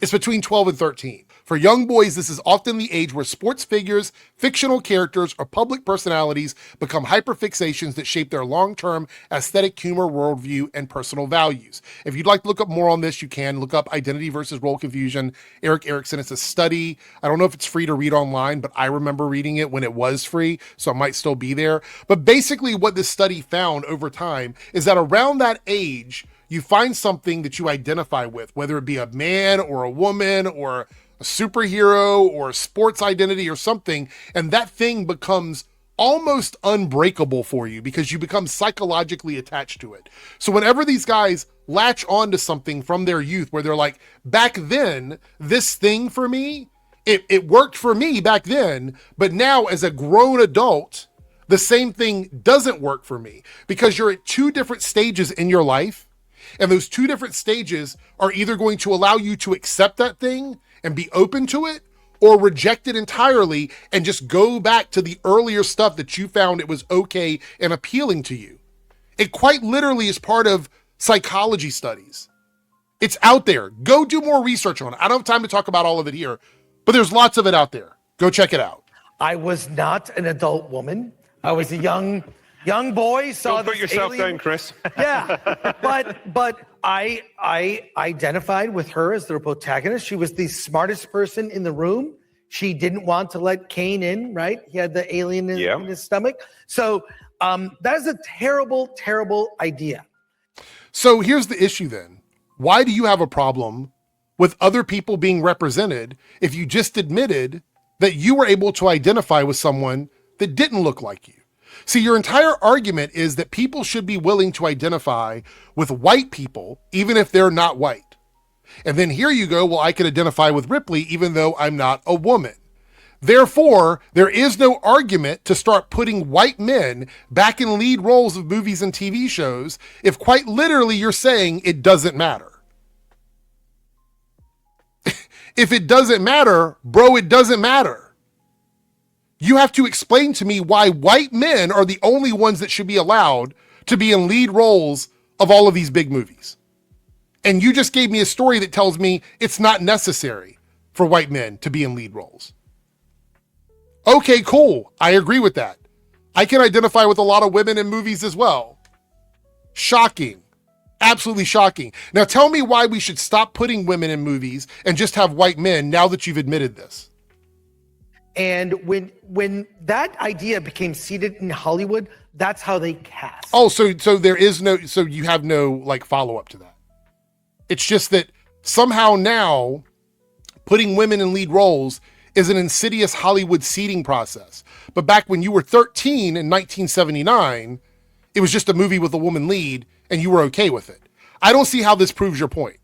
It's between 12 and 13. For young boys, this is often the age where sports figures, fictional characters, or public personalities become hyperfixations that shape their long-term aesthetic, humor, worldview, and personal values. If you'd like to look up more on this, you can look up Identity versus Role Confusion, Eric Erickson. It's a study. I don't know if it's free to read online, but I remember reading it when it was free, so it might still be there. But basically what this study found over time is that around that age, you find something that you identify with, whether it be a man or a woman or a superhero or a sports identity or something, and that thing becomes almost unbreakable for you because you become psychologically attached to it. So whenever these guys latch onto something from their youth where they're like, back then, this thing for me, it worked for me back then, but now as a grown adult, the same thing doesn't work for me because you're at two different stages in your life. And those two different stages are either going to allow you to accept that thing and be open to it, or reject it entirely and just go back to the earlier stuff that you found it was okay and appealing to you. It quite literally is part of psychology studies. It's out there. Go do more research on it. I don't have time to talk about all of it here, but there's lots of it out there. Go check it out. I was not an adult woman. I was a young boy. Don't put yourself down, Chris. Yeah, but I identified with her as the protagonist. She was the smartest person in the room. She didn't want to let Cain in, right? He had the alien in his stomach. So that is a terrible, terrible idea. So here's the issue then. Why do you have a problem with other people being represented if you just admitted that you were able to identify with someone that didn't look like you? See, your entire argument is that people should be willing to identify with white people, even if they're not white. And then here you go, well, I can identify with Ripley, even though I'm not a woman. Therefore, there is no argument to start putting white men back in lead roles of movies and TV shows if quite literally you're saying it doesn't matter. If it doesn't matter, bro, it doesn't matter. You have to explain to me why white men are the only ones that should be allowed to be in lead roles of all of these big movies. And you just gave me a story that tells me it's not necessary for white men to be in lead roles. Okay, cool. I agree with that. I can identify with a lot of women in movies as well. Shocking. Absolutely shocking. Now tell me why we should stop putting women in movies and just have white men now that you've admitted this. And when that idea became seated in Hollywood, that's how they cast. Oh, so there is no, so you have no like follow up to that. It's just that somehow now putting women in lead roles is an insidious Hollywood seeding process. But back when you were 13 in 1979, it was just a movie with a woman lead and you were okay with it. I don't see how this proves your point.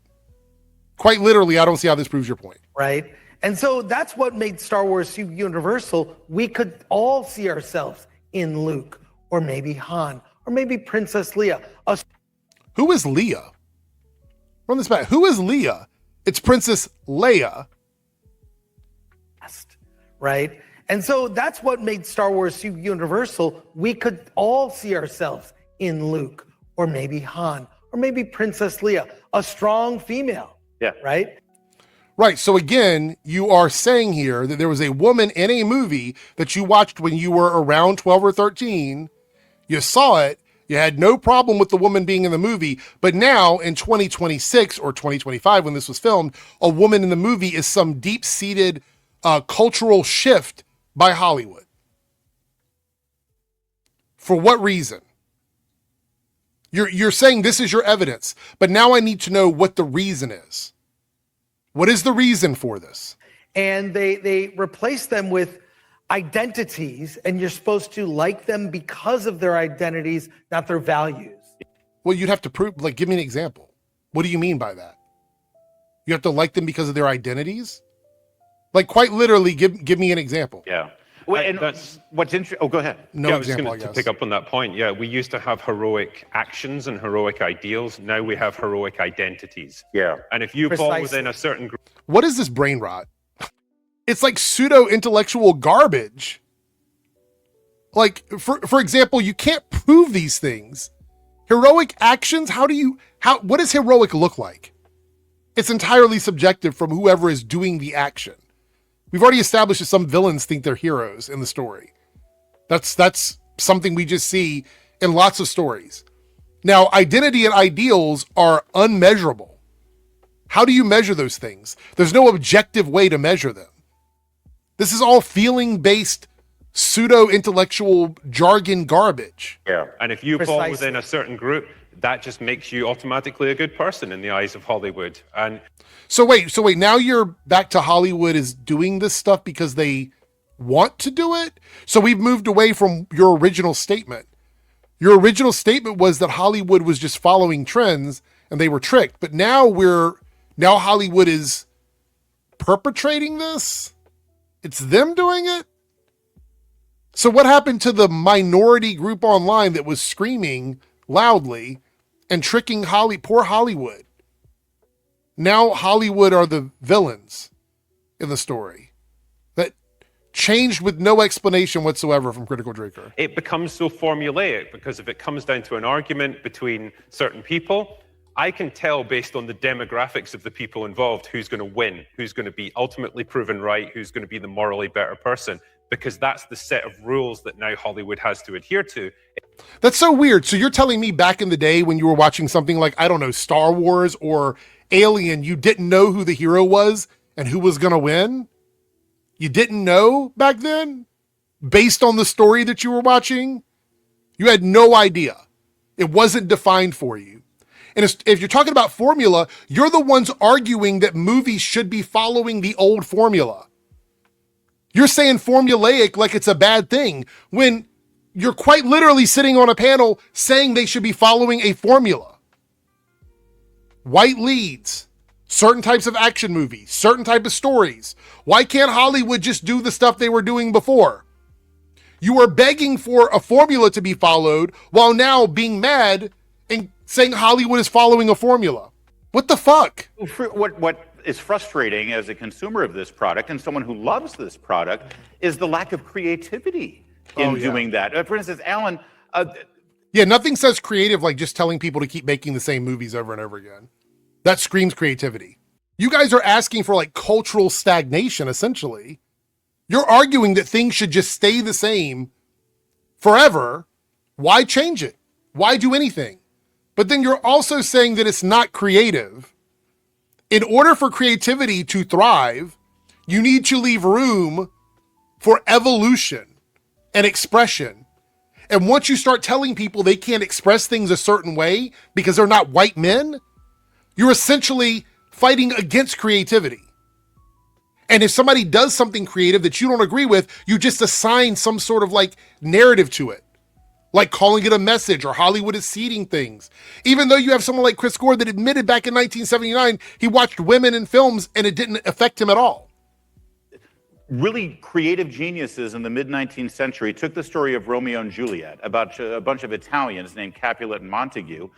Quite literally, I don't see how this proves your point. Right. And so that's what made Star Wars so universal. We could all see ourselves in Luke, or maybe Han, or maybe Princess Leia. Who is Leia? Run this back. Who is Leia? It's Princess Leia. Right? And so that's what made Star Wars so universal. We could all see ourselves in Luke, or maybe Han, or maybe Princess Leia, a strong female. Yeah. Right? Right. So again, you are saying here that there was a woman in a movie that you watched when you were around 12 or 13. You saw it You had no problem with the woman being in the movie, but now in 2026 or 2025, when this was filmed, a woman in the movie is some deep-seated cultural shift by Hollywood. For what reason? You're saying this is your evidence, but now I need to know what the reason is. What is the reason for this? And they replace them with identities, and you're supposed to like them because of their identities, not their values. Well, you'd have to prove, like, give me an example. What do you mean by that? You have to like them because of their identities? Like, quite literally, give me an example. Yeah. Well, and that's what's interesting. Oh, go ahead. No I was example, going I to guess. pick up on that point. Yeah, we used to have heroic actions and heroic ideals. Now we have heroic identities. Yeah. And if you fall within a certain group, What is this brain rot? It's like pseudo-intellectual garbage. Like, for example, you can't prove these things. Heroic actions, what does heroic look like? It's entirely subjective from whoever is doing the action. We've already established that some villains think they're heroes in the story. That's something we just see in lots of stories. Now, identity and ideals are unmeasurable. How do you measure those things? There's no objective way to measure them. This is all feeling-based, pseudo-intellectual jargon garbage. Yeah. and if you fall within a certain group, that just makes you automatically a good person in the eyes of Hollywood. And So wait, now you're back to Hollywood is doing this stuff because they want to do it? So we've moved away from your original statement. Your original statement was that Hollywood was just following trends and they were tricked. But now Hollywood is perpetrating this? It's them doing it? So what happened to the minority group online that was screaming loudly and tricking poor Hollywood? Now Hollywood are the villains in the story that changed with no explanation whatsoever from Critical Drinker. it becomes so formulaic because if it comes down to an argument between certain people, I can tell based on the demographics of the people involved who's going to win, who's going to be ultimately proven right, who's going to be the morally better person, because that's the set of rules that now Hollywood has to adhere to. That's so weird. So you're telling me back in the day when you were watching something like, I don't know, Star Wars or Alien, you didn't know who the hero was and who was going to win? You didn't know back then? Based on the story that you were watching? You had no idea. It wasn't defined for you. And if you're talking about formula, you're the ones arguing that movies should be following the old formula. You're saying formulaic like it's a bad thing when you're quite literally sitting on a panel saying they should be following a formula. White leads, certain types of action movies, certain type of stories. Why can't Hollywood just do the stuff they were doing before? You are begging for a formula to be followed while now being mad and saying Hollywood is following a formula. What the fuck? What is frustrating as a consumer of this product and someone who loves this product is the lack of creativity in doing that. For instance, Alan. Yeah, nothing says creative like just telling people to keep making the same movies over and over again. That screams creativity. You guys are asking for like cultural stagnation, essentially. You're arguing that things should just stay the same forever. Why change it? Why do anything? But then you're also saying that it's not creative. In order for creativity to thrive, you need to leave room for evolution and expression. And once you start telling people they can't express things a certain way because they're not white men, you're essentially fighting against creativity. And if somebody does something creative that you don't agree with, you just assign some sort of like narrative to it. Like calling it a message or Hollywood is seeding things. Even though you have someone like Chris Gore that admitted back in 1979, he watched women in films and it didn't affect him at all. Really creative geniuses in the mid-19th century took the story of Romeo and Juliet about a bunch of Italians named Capulet and Montague,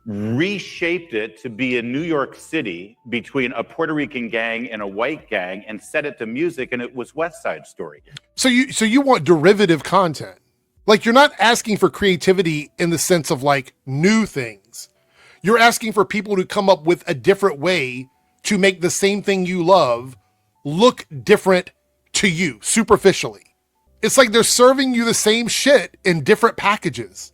reshaped it to be in New York City between a Puerto Rican gang and a white gang and set it to music, and it was West Side Story. So you want derivative content. Like, you're not asking for creativity in the sense of like new things. You're asking for people to come up with a different way to make the same thing you love look different to you superficially. It's like they're serving you the same shit in different packages.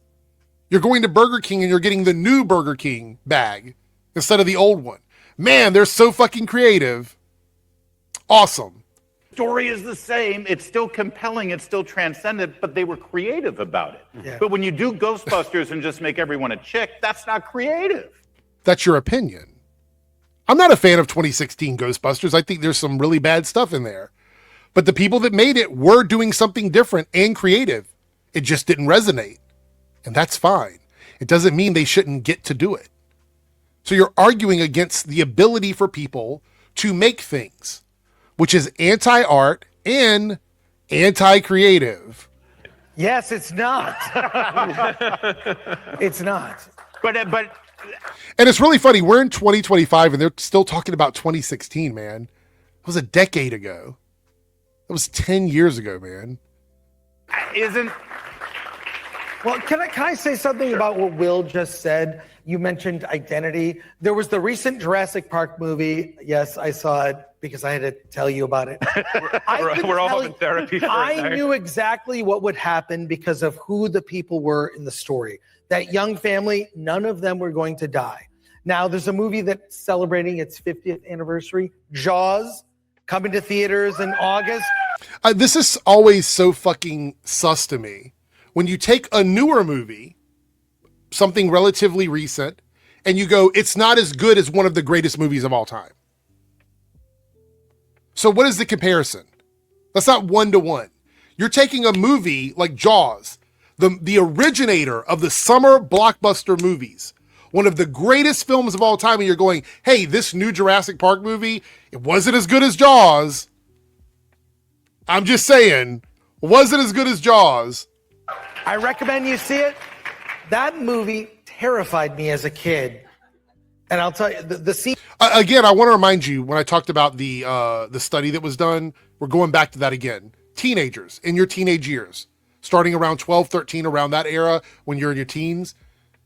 You're going to Burger King and you're getting the new Burger King bag instead of the old one. Man, they're so fucking creative. Awesome. Story is the same. It's still compelling. It's still transcendent, but they were creative about it. Yeah. But when you do Ghostbusters and just make everyone a chick, that's not creative. That's your opinion. I'm not a fan of 2016 Ghostbusters. I think there's some really bad stuff in there. But the people that made it were doing something different and creative. It just didn't resonate. And that's fine. It doesn't mean they shouldn't get to do it. So you're arguing against the ability for people to make things, which is anti-art and anti-creative. Yes, it's not. It's not. But and it's really funny. We're in 2025 and they're still talking about 2016, man. It was a decade ago. It was 10 years ago, man. Well, can I say something about what Will just said? You mentioned identity. There was the recent Jurassic Park movie. Yes, I saw it because I had to tell you about it. We're all in therapy for it I now. knew exactly what would happen because of who the people were in the story. That young family, none of them were going to die. Now, there's a movie that's celebrating its 50th anniversary, Jaws, coming to theaters in August. This is always so fucking sus to me. When you take a newer movie, something relatively recent, and you go, it's not as good as one of the greatest movies of all time. So what is the comparison? That's not one-to-one. You're taking a movie like Jaws, the originator of the summer blockbuster movies, one of the greatest films of all time, and you're going, hey, this new Jurassic Park movie, it wasn't as good as Jaws. I'm just saying, wasn't as good as Jaws. I recommend you see it. That movie terrified me as a kid. And I'll tell you, the scene... Again, I want to remind you, when I talked about the study that was done, we're going back to that again. Teenagers, in your teenage years, starting around 12, 13, around that era, when you're in your teens,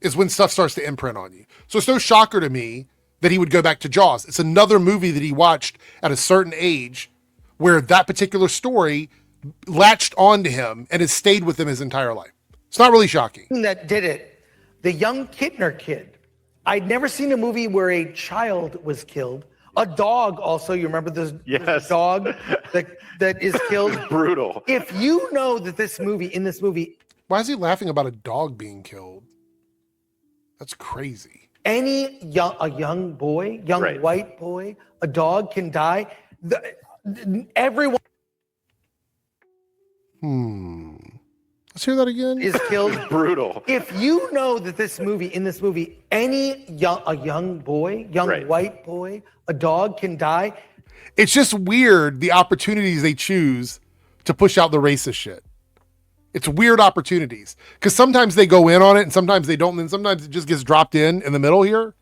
is when stuff starts to imprint on you. So it's no shocker to me that he would go back to Jaws. It's another movie that he watched at a certain age where that particular story latched onto him and has stayed with him his entire life. It's not really shocking. That did it. The young Kintner kid. I'd never seen a movie where a child was killed. A dog also, you remember this dog that is killed? Brutal. If you know that in this movie... Why is he laughing about a dog being killed? That's crazy. A young boy, white boy, a dog can die. Everyone... Let's hear that again. Is killed. Brutal. If you know that in this movie, a young boy, white boy, a dog can die. It's just weird the opportunities they choose to push out the racist shit. It's weird opportunities because sometimes they go in on it and sometimes they don't. And then sometimes it just gets dropped in the middle here.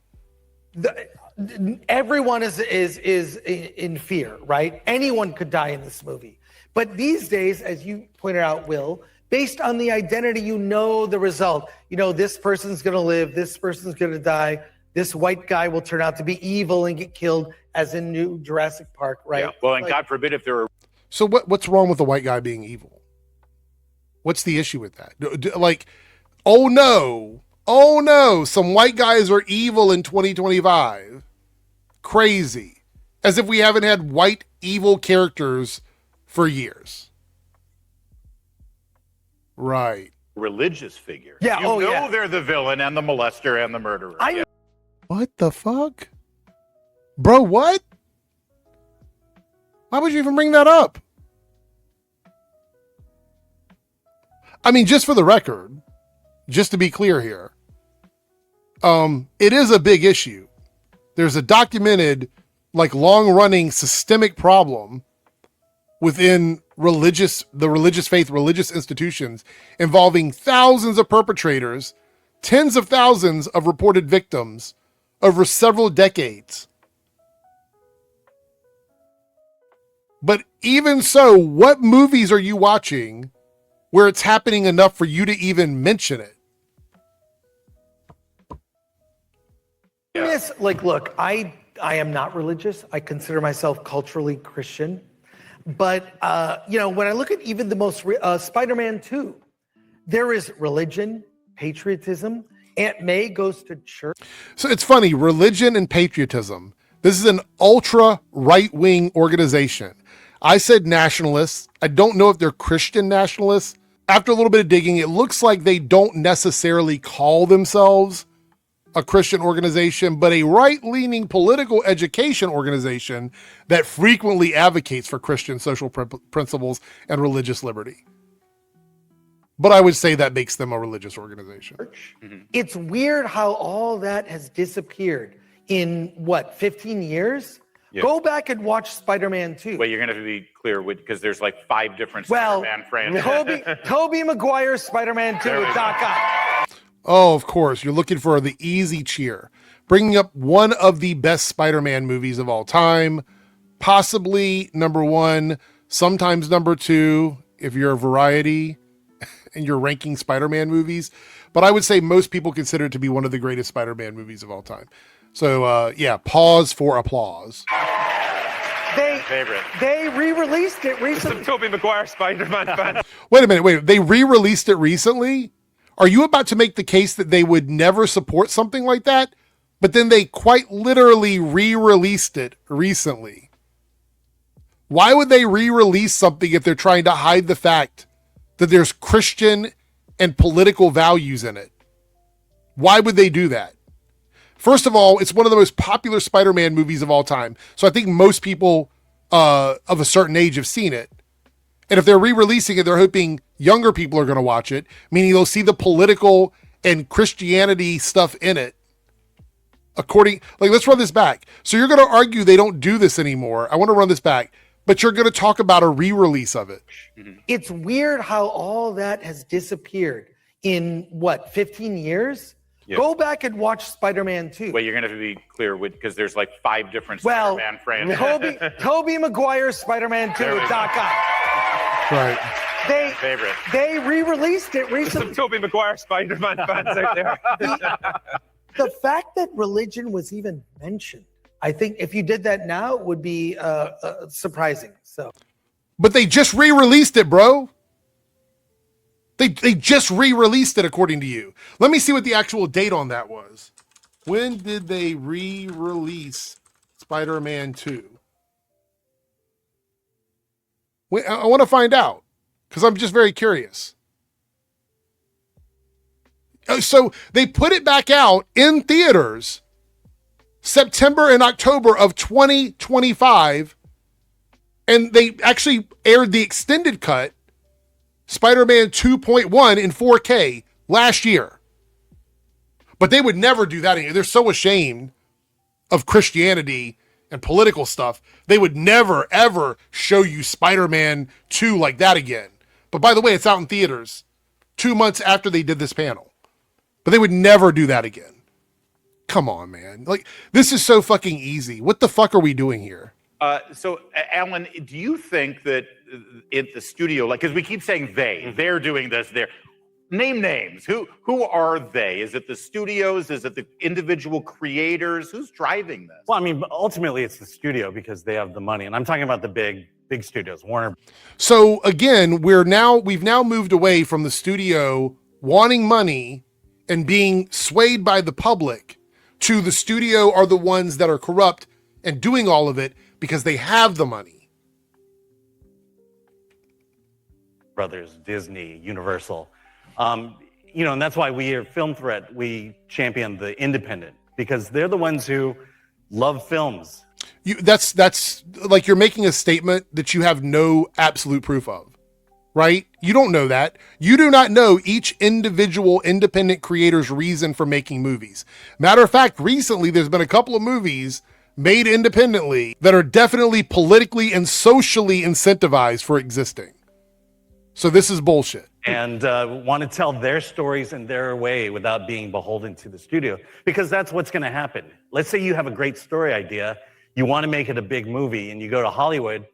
Everyone is in fear, right? Anyone could die in this movie. But these days, as you pointed out, Will, based on the identity, you know the result. You know, this person's going to live, this person's going to die, this white guy will turn out to be evil and get killed, as in New Jurassic Park, right? Yeah. Well, and God forbid if there were... So what's wrong with the white guy being evil? What's the issue with that? Like, oh no, some white guys are evil in 2025. Crazy. As if we haven't had white evil characters for years. Right. Religious figure. Yeah, You know they're the villain and the molester and the murderer. What the fuck? Bro, what? Why would you even bring that up? I mean, just for the record, just to be clear here, it is a big issue. There's a documented, long-running systemic problem within the religious faith, religious institutions, involving thousands of perpetrators, tens of thousands of reported victims over several decades. But even so, what movies are you watching where it's happening enough for you to even mention it? Yes, look, I am not religious. I consider myself culturally Christian. But, when I look at even the most Spider-Man 2, there is religion, patriotism. Aunt May goes to church. So it's funny, religion and patriotism. This is an ultra right-wing organization. I said nationalists. I don't know if they're Christian nationalists. After a little bit of digging, it looks like they don't necessarily call themselves a Christian organization, but a right-leaning political education organization that frequently advocates for Christian social principles and religious liberty. But I would say that makes them a religious organization. It's weird how all that has disappeared in, what, 15 years? Yeah. Go back and watch Spider-Man 2. Wait, you're going to have to be clear because there's like 5 different Spider-Man franchises. Tobey Maguire's Spider-Man 2 with Doc Ock. Oh, of course. You're looking for the easy cheer. Bringing up one of the best Spider-Man movies of all time. Possibly number 1, sometimes number 2, if you're a variety and you're ranking Spider-Man movies. But I would say most people consider it to be one of the greatest Spider-Man movies of all time. So, yeah, pause for applause. They re-released it recently. Some Tobey Maguire Spider-Man fan. Wait a minute. They re-released it recently? Are you about to make the case that they would never support something like that? But then they quite literally re-released it recently. Why would they re-release something if they're trying to hide the fact that there's Christian and political values in it? Why would they do that? First of all, it's one of the most popular Spider-Man movies of all time. So I think most people of a certain age have seen it. And if they're re-releasing it, they're hoping younger people are going to watch it, meaning they'll see the political and Christianity stuff in it. Let's run this back. So you're going to argue they don't do this anymore. I want to run this back, but you're going to talk about a re-release of it. It's weird how all that has disappeared in, what, 15 years? Yeah. Go back and watch Spider-Man 2. Wait, you're going to have to be clear because there's like 5 different Spider-Man franchises. Tobey Maguire's Spider-Man 2 with Doc Ock. Right. They re-released it recently. Some Tobey Maguire Spider-Man fans out there. The fact that religion was even mentioned, I think if you did that now, it would be surprising. So, but they just re-released it, bro. They just re-released it, according to you. Let me see what the actual date on that was. When did they re-release Spider-Man 2? I want to find out because I'm just very curious. So they put it back out in theaters September and October of 2025, and they actually aired the extended cut Spider-Man 2.1 in 4K last year. But they would never do that anymore. They're so ashamed of Christianity and political stuff. They would never, ever show you Spider-Man 2 like that again. But by the way, it's out in theaters 2 months after they did this panel. But they would never do that again. Come on, man. Like, this is so fucking easy. What the fuck are we doing here? So, Alan, do you think that at the studio, like, because we keep saying they're doing this, name names. Who are they? Is it the studios? Is it the individual creators? Who's driving this? Well, I mean, ultimately it's the studio because they have the money. And I'm talking about the big studios, Warner. So again, we've now moved away from the studio wanting money and being swayed by the public to the studio are the ones that are corrupt and doing all of it because they have the money. Brothers, Disney, Universal. And that's why we are Film Threat. We champion the independent because they're the ones who love films. That's like you're making a statement that you have no absolute proof of, right? You don't know that. You do not know each individual independent creator's reason for making movies. Matter of fact, recently there's been a couple of movies made independently that are definitely politically and socially incentivized for existing. So this is bullshit. And want to tell their stories in their way without being beholden to the studio. Because that's what's going to happen. Let's say you have a great story idea. You want to make it a big movie and you go to Hollywood.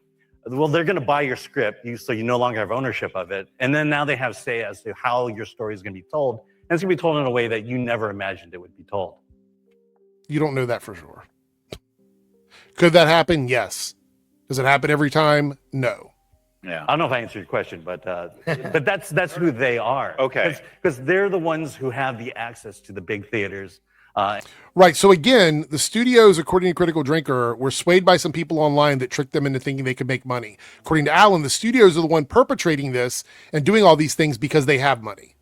Well, they're going to buy your script, so you no longer have ownership of it. And then now they have say as to how your story is going to be told. And it's going to be told in a way that you never imagined it would be told. You don't know that for sure. Could that happen? Yes. Does it happen every time? No. Yeah. I don't know if I answered your question, but that's who they are. Okay. Because they're the ones who have the access to the big theaters. Right. So again, the studios, according to Critical Drinker, were swayed by some people online that tricked them into thinking they could make money. According to Alan, the studios are the one perpetrating this and doing all these things because they have money.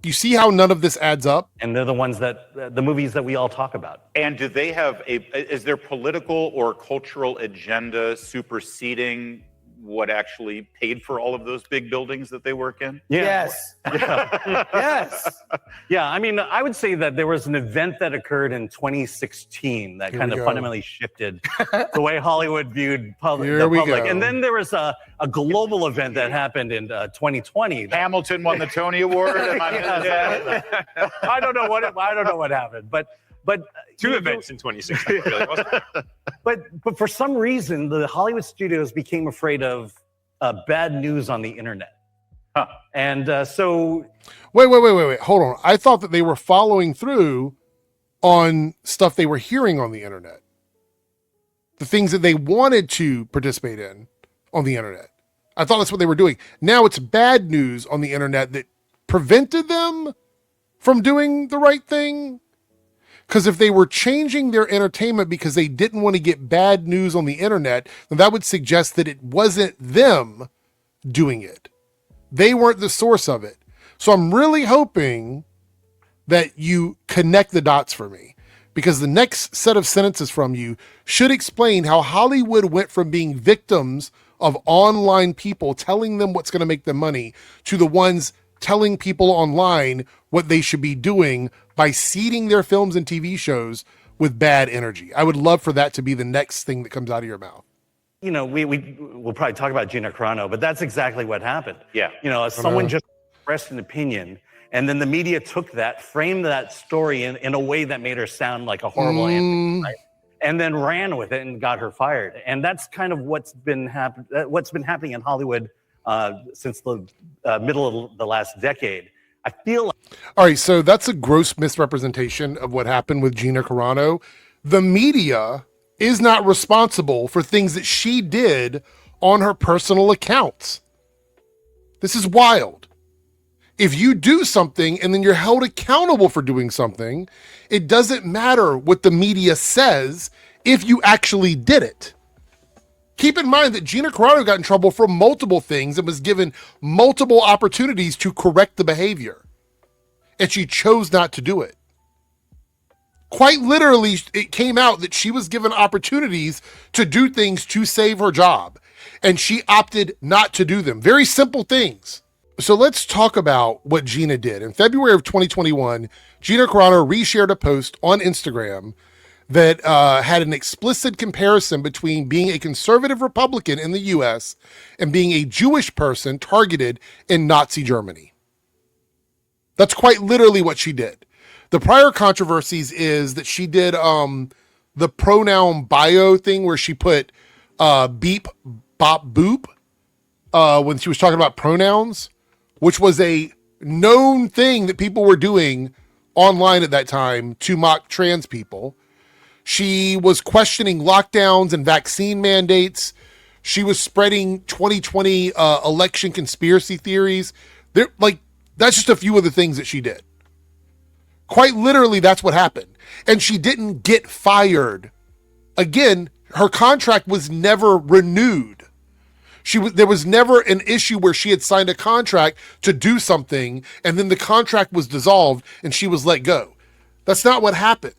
You see how none of this adds up? And they're the ones that, the movies that we all talk about. And do they have is their political or cultural agenda superseding what actually paid for all of those big buildings that they work in? Yeah. Yes. Yeah. Yes. Yeah, I mean, I would say that there was an event that occurred in 2016 that kind of fundamentally shifted the way Hollywood viewed the public. And then there was a global event that happened in 2020. Hamilton won the Tony Award. I don't know what happened, but two events in 2016. Really, wasn't it? But for some reason, the Hollywood studios became afraid of bad news on the internet. Huh. And so... Wait. Hold on. I thought that they were following through on stuff they were hearing on the internet. The things that they wanted to participate in on the internet. I thought that's what they were doing. Now it's bad news on the internet that prevented them from doing the right thing. Because if they were changing their entertainment because they didn't want to get bad news on the internet, then that would suggest that it wasn't them doing it. They weren't the source of it. So I'm really hoping that you connect the dots for me, because the next set of sentences from you should explain how Hollywood went from being victims of online people telling them what's going to make them money to the ones telling people online what they should be doing by seeding their films and TV shows with bad energy. I would love for that to be the next thing that comes out of your mouth. You know, we'll probably talk about Gina Carano, but that's exactly what happened. Yeah. You know, someone just expressed an opinion, and then the media took that, framed that story in a way that made her sound like a horrible anti, right? And then ran with it and got her fired. And that's kind of what's been happening in Hollywood since the middle of the last decade. I feel like... All right, so that's a gross misrepresentation of what happened with Gina Carano. The media is not responsible for things that she did on her personal accounts. This is wild. If you do something and then you're held accountable for doing something, it doesn't matter what the media says if you actually did it. Keep in mind that Gina Carano got in trouble for multiple things and was given multiple opportunities to correct the behavior. And she chose not to do it. Quite literally, it came out that she was given opportunities to do things to save her job, and she opted not to do them. Very simple things. So let's talk about what Gina did. In February of 2021, Gina Carano reshared a post on Instagram that had an explicit comparison between being a conservative Republican in the US and being a Jewish person targeted in Nazi Germany. That's quite literally what she did. The prior controversies is that she did the pronoun bio thing where she put beep, bop, boop when she was talking about pronouns, which was a known thing that people were doing online at that time to mock trans people. She was questioning lockdowns and vaccine mandates. She was spreading 2020 election conspiracy theories. That's just a few of the things that she did. Quite literally, that's what happened. And she didn't get fired. Again, her contract was never renewed. There was never an issue where she had signed a contract to do something and then the contract was dissolved and she was let go. That's not what happened.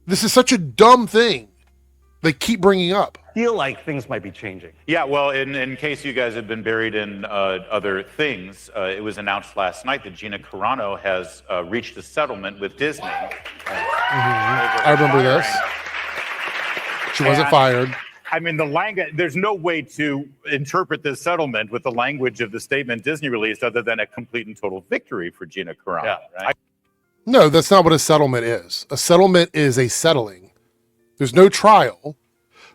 This is such a dumb thing they keep bringing up. I feel like things might be changing. Yeah, well, in case you guys have been buried in other things, it was announced last night that Gina Carano has reached a settlement with Disney. I remember this. She wasn't fired. I mean, there's no way to interpret this settlement with the language of the statement Disney released other than a complete and total victory for Gina Carano. Yeah. Right? No, that's not what a settlement is. A settlement is a settling. There's no trial.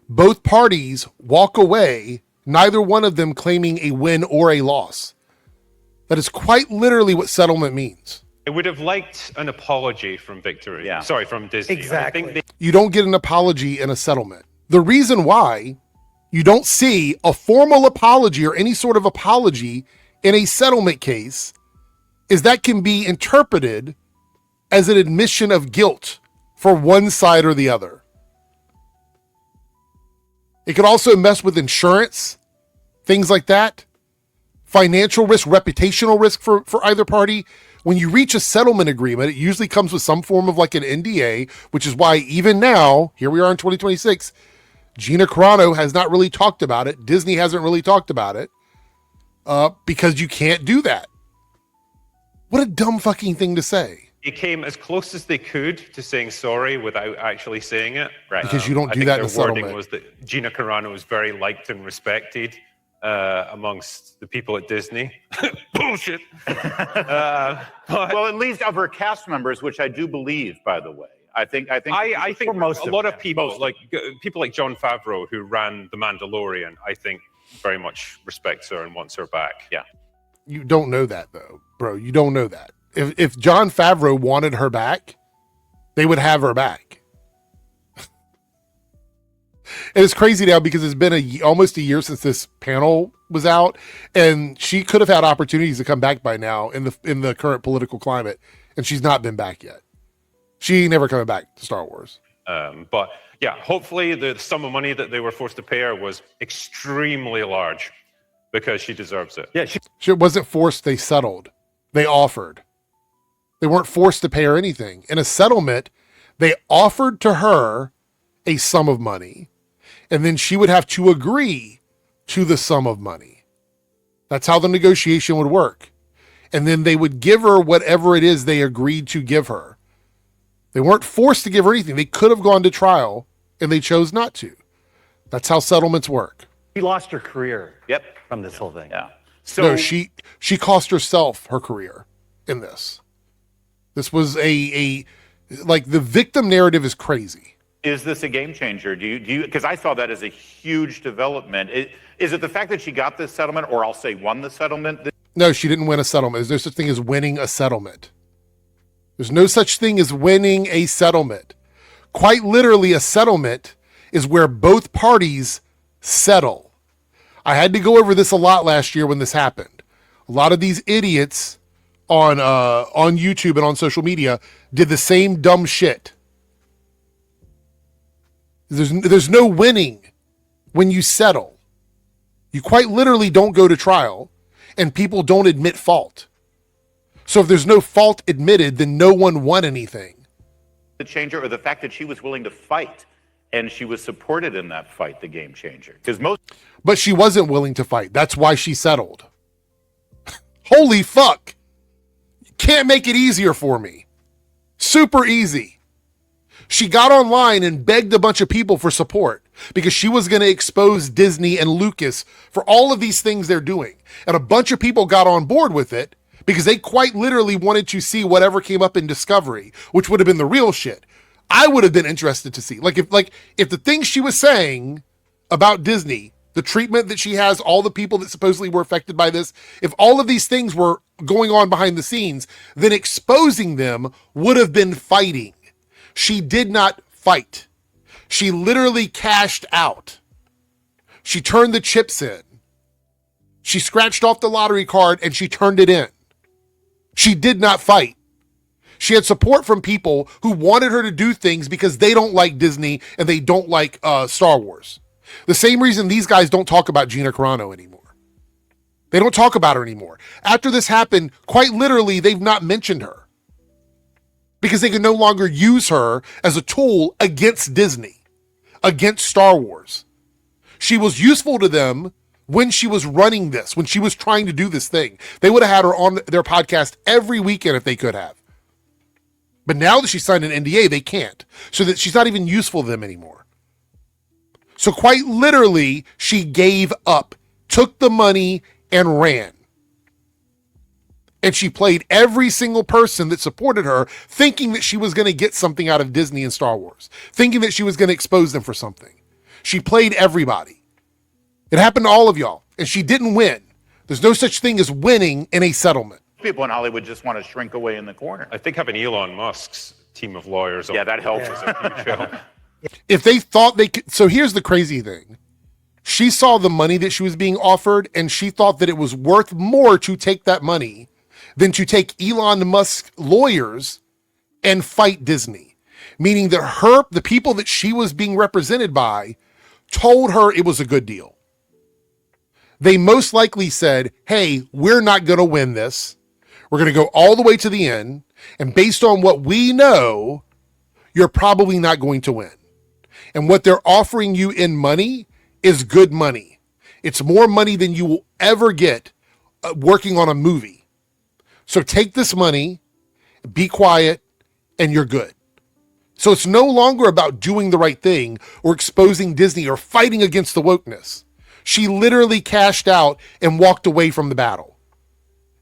Both parties walk away, neither one of them claiming a win or a loss. That is quite literally what settlement means. I would have liked an apology from Victory. Yeah. Sorry, from Disney. Exactly. I think You don't get an apology in a settlement. The reason why you don't see a formal apology or any sort of apology in a settlement case is that can be interpreted as an admission of guilt for one side or the other. It could also mess with insurance, things like that, financial risk, reputational risk for either party. When you reach a settlement agreement, it usually comes with some form of like an NDA, which is why even now, here we are in 2026, Gina Carano has not really talked about it. Disney hasn't really talked about it because you can't do that. What a dumb fucking thing to say. They came as close as they could to saying sorry without actually saying it. Right. Because you don't do that in a settlement. Wording was that Gina Carano was very liked and respected amongst the people at Disney. Bullshit. Well, at least of her cast members, which I do believe, by the way. I think for most a lot of people, like people like Jon Favreau, who ran The Mandalorian, I think very much respects her and wants her back. Yeah. You don't know that though, bro. You don't know that. If Jon Favreau wanted her back, they would have her back. And it's crazy now because it's been almost a year since this panel was out, and she could have had opportunities to come back by now in the current political climate, and she's not been back yet. She ain't never coming back to Star Wars. But yeah, hopefully the sum of money that they were forced to pay her was extremely large because she deserves it. Yeah, she wasn't forced. They settled. They offered. They weren't forced to pay her anything. In a settlement, they offered to her a sum of money, and then she would have to agree to the sum of money. That's how the negotiation would work. And then they would give her whatever it is they agreed to give her. They weren't forced to give her anything. They could have gone to trial, and they chose not to. That's how settlements work. She lost her career. Yep. From this whole thing. Yeah. So no, she cost herself her career in this. This was like the victim narrative is crazy. Is this a game changer? Do you? Because I saw that as a huge development. Is it the fact that she got this settlement, or I'll say won the settlement? No, she didn't win a settlement. There's no such thing as winning a settlement. There's no such thing as winning a settlement. Quite literally, a settlement is where both parties settle. I had to go over this a lot last year when this happened. A lot of these idiots on YouTube and on social media did the same dumb shit. There's no winning when you settle. You quite literally don't go to trial, and people don't admit fault. So if there's no fault admitted, then no one won anything. The changer, or the fact that she was willing to fight and she was supported in that fight, the game changer. But she wasn't willing to fight. That's why she settled. Holy fuck. You can't make it easier for me. Super easy. She got online and begged a bunch of people for support because she was going to expose Disney and Lucas for all of these things they're doing. And a bunch of people got on board with it because they quite literally wanted to see whatever came up in Discovery, which would have been the real shit. I would have been interested to see. If the things she was saying about Disney, the treatment that she has, all the people that supposedly were affected by this, if all of these things were going on behind the scenes, then exposing them would have been fighting. She did not fight. She literally cashed out. She turned the chips in. She scratched off the lottery card and she turned it in. She did not fight. She had support from people who wanted her to do things because they don't like Disney and they don't like Star Wars. The same reason these guys don't talk about Gina Carano anymore. They don't talk about her anymore. After this happened, quite literally, they've not mentioned her because they can no longer use her as a tool against Disney, against Star Wars. She was useful to them when she was running this, when she was trying to do this thing. They would have had her on their podcast every weekend if they could have. But now that she signed an NDA, they can't. So that she's not even useful to them anymore. So quite literally, she gave up, took the money, and ran. And she played every single person that supported her, thinking that she was going to get something out of Disney and Star Wars, thinking that she was going to expose them for something. She played everybody. It happened to all of y'all, and she didn't win. There's no such thing as winning in a settlement. People in Hollywood just want to shrink away in the corner. I think having Elon Musk's team of lawyers that helps. is a huge help. If they thought they could, so here's the crazy thing. She saw the money that she was being offered, and she thought that it was worth more to take that money than to take Elon Musk's lawyers and fight Disney. Meaning that the people that she was being represented by told her it was a good deal. They most likely said, hey, we're not going to win this. We're going to go all the way to the end. And based on what we know, you're probably not going to win. And what they're offering you in money is good money. It's more money than you will ever get working on a movie. So take this money, be quiet, and you're good. So it's no longer about doing the right thing or exposing Disney or fighting against the wokeness. She literally cashed out and walked away from the battle.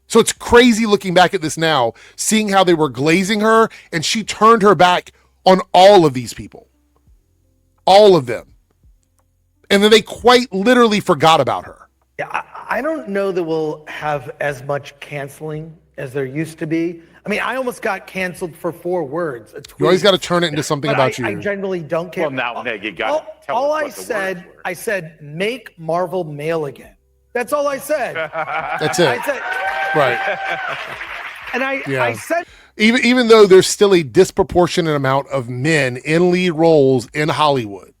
So it's crazy looking back at this now, seeing how they were glazing her, and she turned her back on all of these people. All of them. And then they quite literally forgot about her. Yeah, I don't know that we'll have as much canceling as there used to be. I mean, I almost got canceled for 4 words. You always got to turn it into something about you. I generally don't care. Well, now, Nick, you got to tell us what the words were. I said, make Marvel male again. That's all I said. That's it. I said, right. And I said, even though there's still a disproportionate amount of men in lead roles in Hollywood.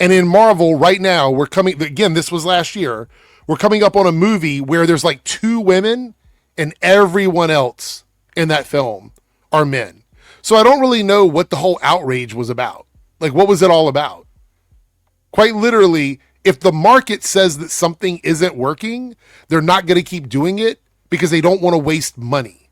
And in Marvel right now, again, this was last year, we're coming up on a movie where there's like 2 women and everyone else in that film are men. So I don't really know what the whole outrage was about. Like, what was it all about? Quite literally, if the market says that something isn't working, they're not going to keep doing it because they don't want to waste money.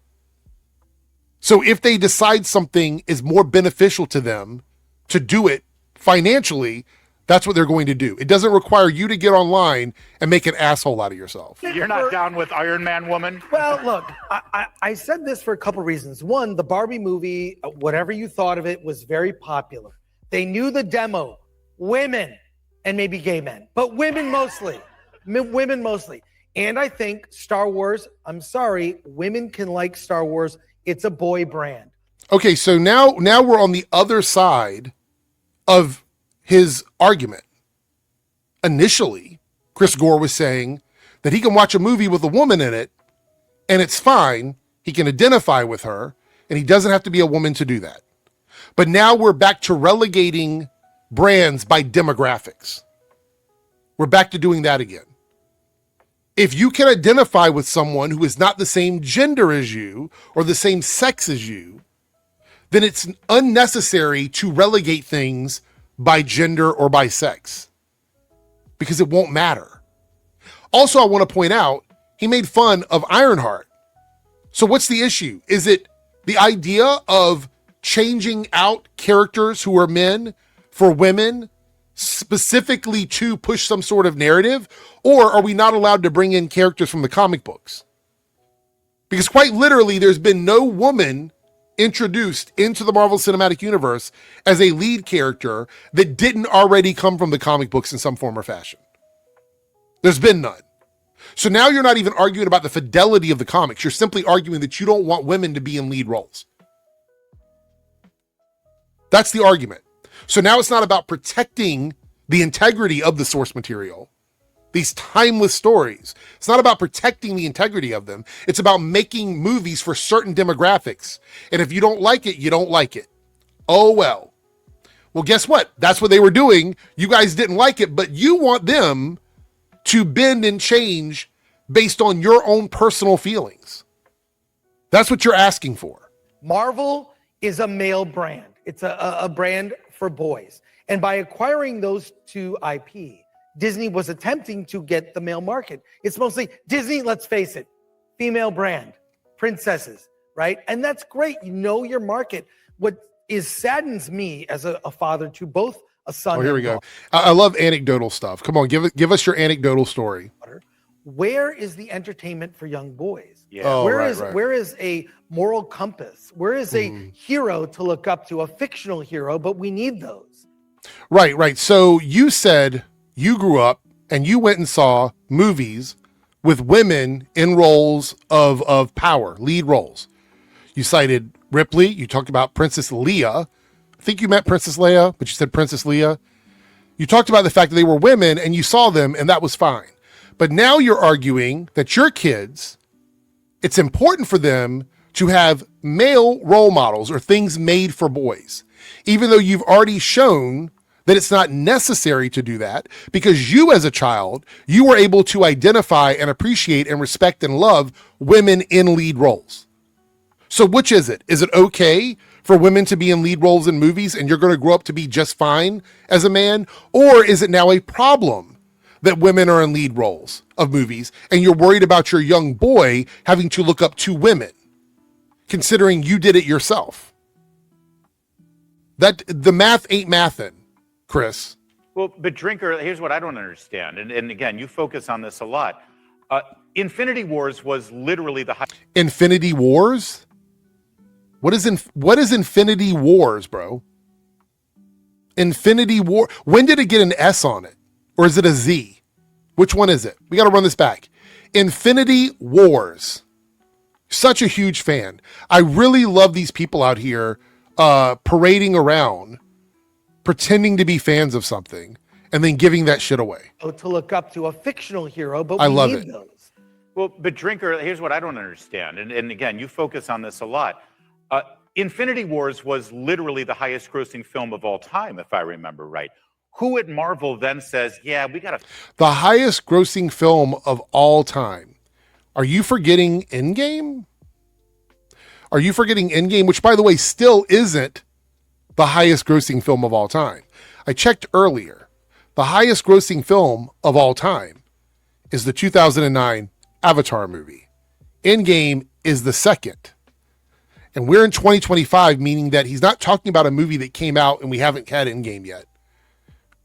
So if they decide something is more beneficial to them to do it financially, that's what they're going to do. It doesn't require you to get online and make an asshole out of yourself. You're not down with Iron Man Woman? Well, look, I said this for a couple reasons. One, the Barbie movie, whatever you thought of it, was very popular. They knew the demo. Women and maybe gay men, but women mostly. Women mostly. And I think Star Wars, I'm sorry, women can like Star Wars. It's a boy brand. Okay, so now we're on the other side of his argument. Initially, Chris Gore was saying that he can watch a movie with a woman in it and it's fine. He can identify with her and he doesn't have to be a woman to do that. But now we're back to relegating brands by demographics. We're back to doing that again. If you can identify with someone who is not the same gender as you or the same sex as you, then it's unnecessary to relegate things by gender or by sex because it won't matter. Also, I want to point out, he made fun of Ironheart. So what's the issue? Is it the idea of changing out characters who are men for women specifically to push some sort of narrative? Or are we not allowed to bring in characters from the comic books? Because quite literally, there's been no woman introduced into the Marvel Cinematic Universe as a lead character that didn't already come from the comic books in some form or fashion. There's been none. So now you're not even arguing about the fidelity of the comics. You're simply arguing that you don't want women to be in lead roles. That's the argument. So now it's not about protecting the integrity of the source material, these timeless stories. It's not about protecting the integrity of them. It's about making movies for certain demographics. And if you don't like it, you don't like it. Oh, well. Well, guess what? That's what they were doing. You guys didn't like it, but you want them to bend and change based on your own personal feelings. That's what you're asking for. Marvel is a male brand. It's a brand for boys. And by acquiring those 2 IP, Disney was attempting to get the male market. It's mostly Disney, let's face it, female brand, princesses, right? And that's great. You know your market. What saddens me as a father to both a son. Oh, here we go. I love anecdotal stuff. Come on, give us your anecdotal story. Where is the entertainment for young boys? Yeah. Oh, where right. is a moral compass? Where is a hero to look up to, a fictional hero? But we need those. Right. So you said you grew up and you went and saw movies with women in roles of power, lead roles. You cited Ripley. You talked about Princess Leia. I think you meant Princess Leia, but you said Princess Leia. You talked about the fact that they were women and you saw them and that was fine. But now you're arguing that your kids, it's important for them to have male role models or things made for boys, even though you've already shown that it's not necessary to do that because you as a child, you were able to identify and appreciate and respect and love women in lead roles. So which is it? Is it okay for women to be in lead roles in movies and you're going to grow up to be just fine as a man? Or is it now a problem that women are in lead roles of movies and you're worried about your young boy having to look up to women, considering you did it yourself? That the math ain't mathin', Chris. Well, but Drinker, here's what I don't understand. And again, you focus on this a lot. Infinity Wars was literally the Infinity Wars? What is Infinity Wars, bro? Infinity War. When did it get an S on it? Or is it a Z? Which one is it? We got to run this back. Infinity Wars. Such a huge fan. I really love these people out here parading around, pretending to be fans of something, and then giving that shit away. To look up to a fictional hero, but I we love need it. those. Well, but Drinker, here's what I don't understand. And again, you focus on this a lot. Infinity Wars was literally the highest grossing film of all time, if I remember right. Who at Marvel then says, yeah, we got to... The highest grossing film of all time. Are you forgetting Endgame? Are you forgetting Endgame, which, by the way, still isn't the highest grossing film of all time? I checked earlier. The highest grossing film of all time is the 2009 Avatar movie. Endgame is the second. And we're in 2025, meaning that he's not talking about a movie that came out and we haven't had Endgame yet.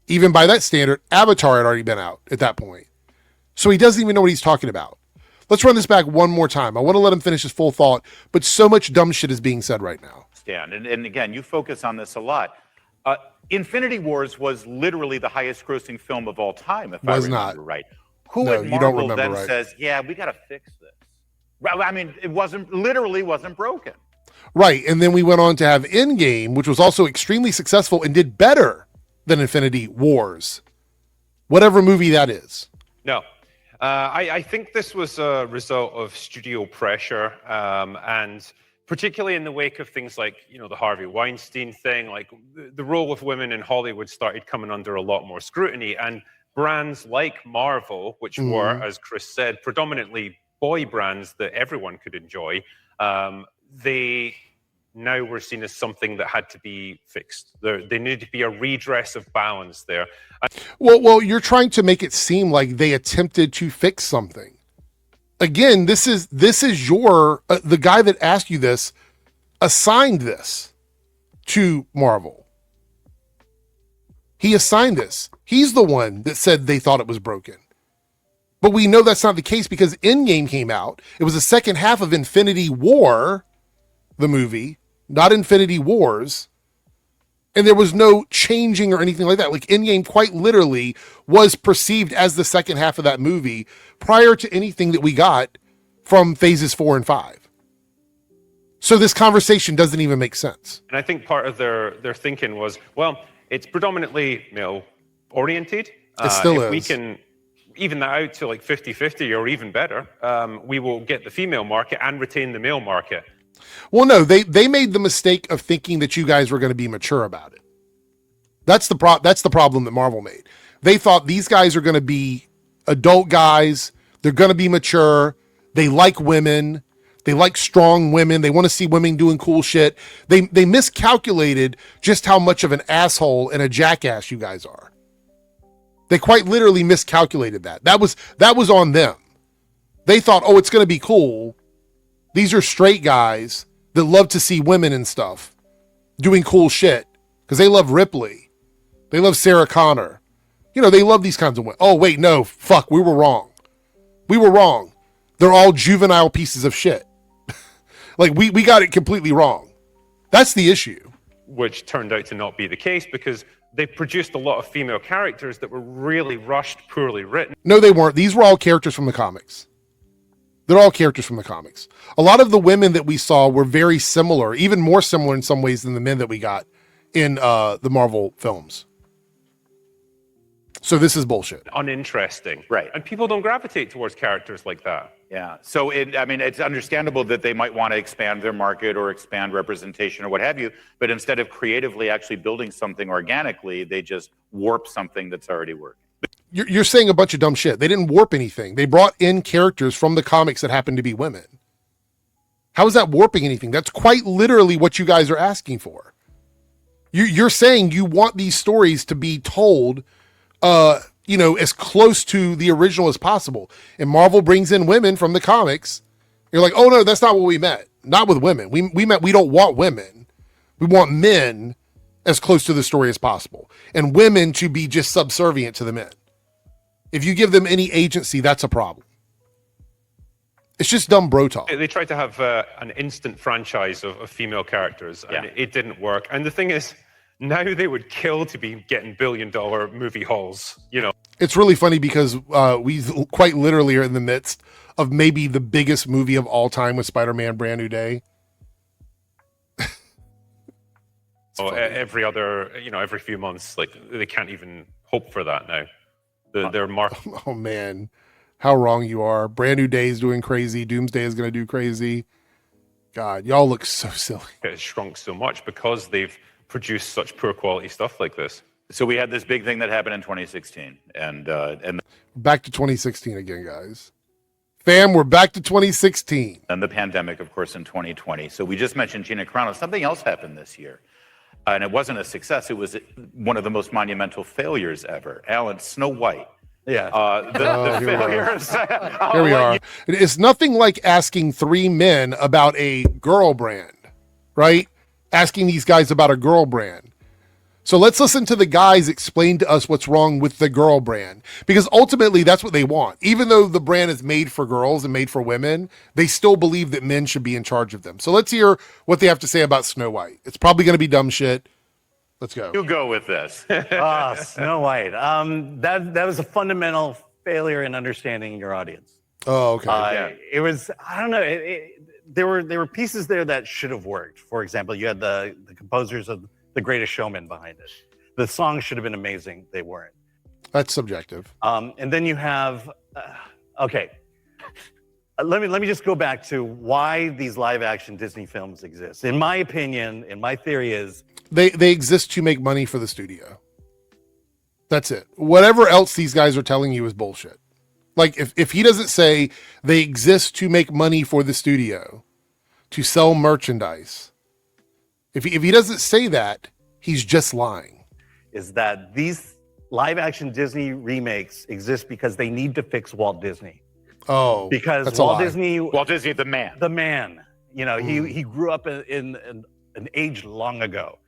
Even by that standard, Avatar had already been out at that point. So he doesn't even know what he's talking about. Let's run this back one more time. I want to let him finish his full thought, but so much dumb shit is being said right now. And again, you focus on this a lot. Infinity Wars was literally the highest grossing film of all time, if I remember right. Who at Marvel then says, yeah, we got to fix this? I mean, it literally wasn't broken. Right. And then we went on to have Endgame, which was also extremely successful and did better than Infinity Wars. Whatever movie that is. No. I think this was a result of studio pressure, and particularly in the wake of things like, the Harvey Weinstein thing, like the role of women in Hollywood started coming under a lot more scrutiny, and brands like Marvel, which were, as Chris said, predominantly boy brands that everyone could enjoy, they now were seen as something that had to be fixed. There needed to be a redress of balance there. Well, you're trying to make it seem like they attempted to fix something. Again, this is your the guy that asked you this assigned this to Marvel. He assigned this. He's the one that said they thought it was broken. But we know that's not the case because Endgame came out. It was the second half of Infinity War, the movie, not Infinity Wars. And there was no changing or anything like that. Like Endgame quite literally was perceived as the second half of that movie prior to anything that we got from phases 4 and 5. So this conversation doesn't even make sense. And I think part of their thinking was, well, it's predominantly male oriented. It still if is. We can even that out to like 50-50 or even better, we will get the female market and retain the male market. Well, no, they made the mistake of thinking that you guys were going to be mature about it. That's the problem that Marvel made. They thought these guys are going to be adult guys. They're going to be mature. They like women. They like strong women. They want to see women doing cool shit. They miscalculated just how much of an asshole and a jackass you guys are. They quite literally miscalculated that. That was on them. They thought, oh, it's going to be cool. These are straight guys that love to see women and stuff doing cool shit because they love Ripley. They love Sarah Connor. They love these kinds of women. Oh, wait, no, fuck, we were wrong. We were wrong. They're all juvenile pieces of shit. Like, we got it completely wrong. That's the issue. Which turned out to not be the case because they produced a lot of female characters that were really rushed, poorly written. No, they weren't. These were all characters from the comics. They're all characters from the comics. A lot of the women that we saw were very similar, even more similar in some ways than the men that we got in the Marvel films. So this is bullshit. Uninteresting. Right. And people don't gravitate towards characters like that. Yeah. So it's understandable that they might want to expand their market or expand representation or what have you, but instead of creatively actually building something organically, they just warp something that's already working. You're saying a bunch of dumb shit. They didn't warp anything. They brought in characters from the comics that happen to be women. How is that warping anything? That's quite literally what you guys are asking for. You're saying you want these stories to be told, as close to the original as possible. And Marvel brings in women from the comics. You're like, oh no, that's not what we meant. Not with women. We meant we don't want women. We want men as close to the story as possible. And women to be just subservient to the men. If you give them any agency, that's a problem. It's just dumb bro talk. They tried to have an instant franchise of female characters, and it didn't work. And the thing is, now they would kill to be getting billion-dollar movie hauls, It's really funny because we quite literally are in the midst of maybe the biggest movie of all time with Spider-Man Brand New Day. Every few months, they can't even hope for that now. They're Oh man, how wrong you are. Brand New Day is doing crazy. Doomsday is going to do crazy. God, y'all look so silly. It's shrunk so much because they've produced such poor quality stuff like this. So we had this big thing that happened in 2016, and back to 2016 again, guys. Fam, we're back to 2016. And the pandemic, of course, in 2020. So we just mentioned Gina Carano. Something else happened this year. And it wasn't a success. It was one of the most monumental failures ever. Alan, Snow White. Yeah. The failures. Here we are. It's nothing like asking three men about a girl brand, right? Asking these guys about a girl brand. So let's listen to the guys explain to us what's wrong with the girl brand, because ultimately that's what they want. Even though the brand is made for girls and made for women, they still believe that men should be in charge of them. So let's hear what they have to say about Snow White. It's probably going to be dumb shit. Let's go. You go with this. Snow White. That was a fundamental failure in understanding your audience. Oh, okay. It was, I don't know. There were pieces there that should have worked. For example, you had the composers of The Greatest Showman behind it. The songs should have been amazing. They weren't. That's subjective. And then you have, let me just go back to why these live action Disney films exist. In my opinion, my theory is they exist to make money for the studio. That's it. Whatever else these guys are telling you is bullshit. Like if he doesn't say they exist to make money for the studio, to sell merchandise, if he doesn't say that, he's just lying. Is that these live action Disney remakes exist because they need to fix Walt Disney. Oh, because that's Walt Disney, the man. The man. He grew up in an age long ago.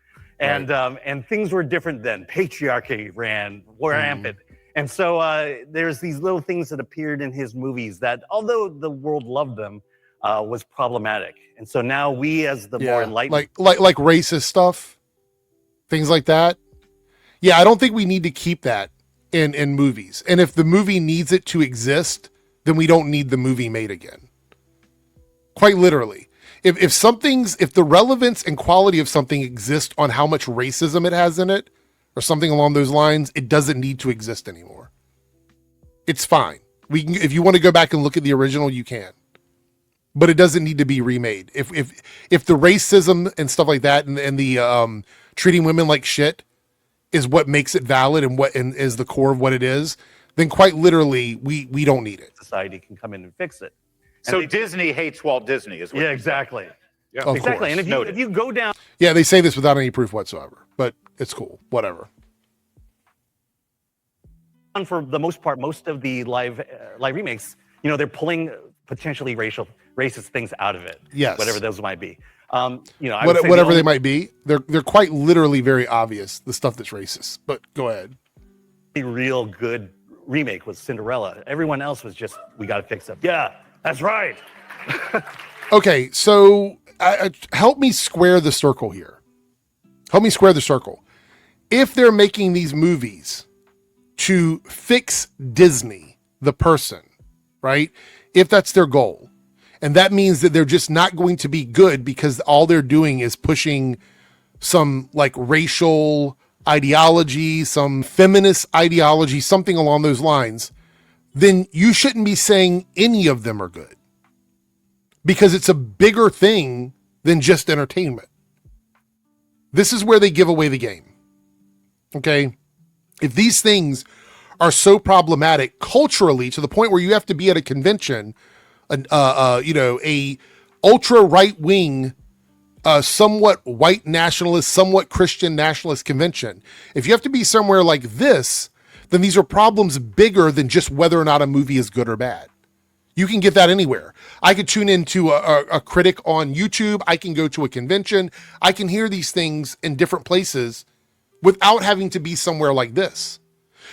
And things were different then. Patriarchy ran rampant. And so there's these little things that appeared in his movies that, although the world loved them, was problematic. And so now we, as the more enlightened, like racist stuff, things like that. Yeah, I don't think we need to keep that in movies. And if the movie needs it to exist, then we don't need the movie made again. Quite literally. If the relevance and quality of something exists on how much racism it has in it, or something along those lines, it doesn't need to exist anymore. It's fine. If you want to go back and look at the original, you can. But it doesn't need to be remade. If the racism and stuff like that and the treating women like shit is what makes it valid and is the core of what it is, then quite literally we don't need it. Society can come in and fix it. So Disney hates Walt Disney, is what? Yeah, exactly. Yeah, of exactly. Course. And if you go down, yeah, they say this without any proof whatsoever, but it's cool. Whatever. For the most part, most of the live remakes, they're pulling potentially racist things out of it. Yes. Whatever those might be. Whatever they might be, they're quite literally very obvious, the stuff that's racist. But go ahead. The real good remake was Cinderella. Everyone else was just, we got to fix it. Yeah, that's right. Okay, so help me square the circle here. Help me square the circle. If they're making these movies to fix Disney, the person, right? If that's their goal, and that means that they're just not going to be good because all they're doing is pushing some like racial ideology, some feminist ideology, something along those lines, then you shouldn't be saying any of them are good, because it's a bigger thing than just entertainment. This is where they give away the game. Okay. If these things are so problematic culturally to the point where you have to be at a convention, a ultra right wing, somewhat white nationalist, somewhat Christian nationalist convention, if you have to be somewhere like this, then these are problems bigger than just whether or not a movie is good or bad. You can get that anywhere. I could tune into a critic on YouTube. I can go to a convention. I can hear these things in different places without having to be somewhere like this.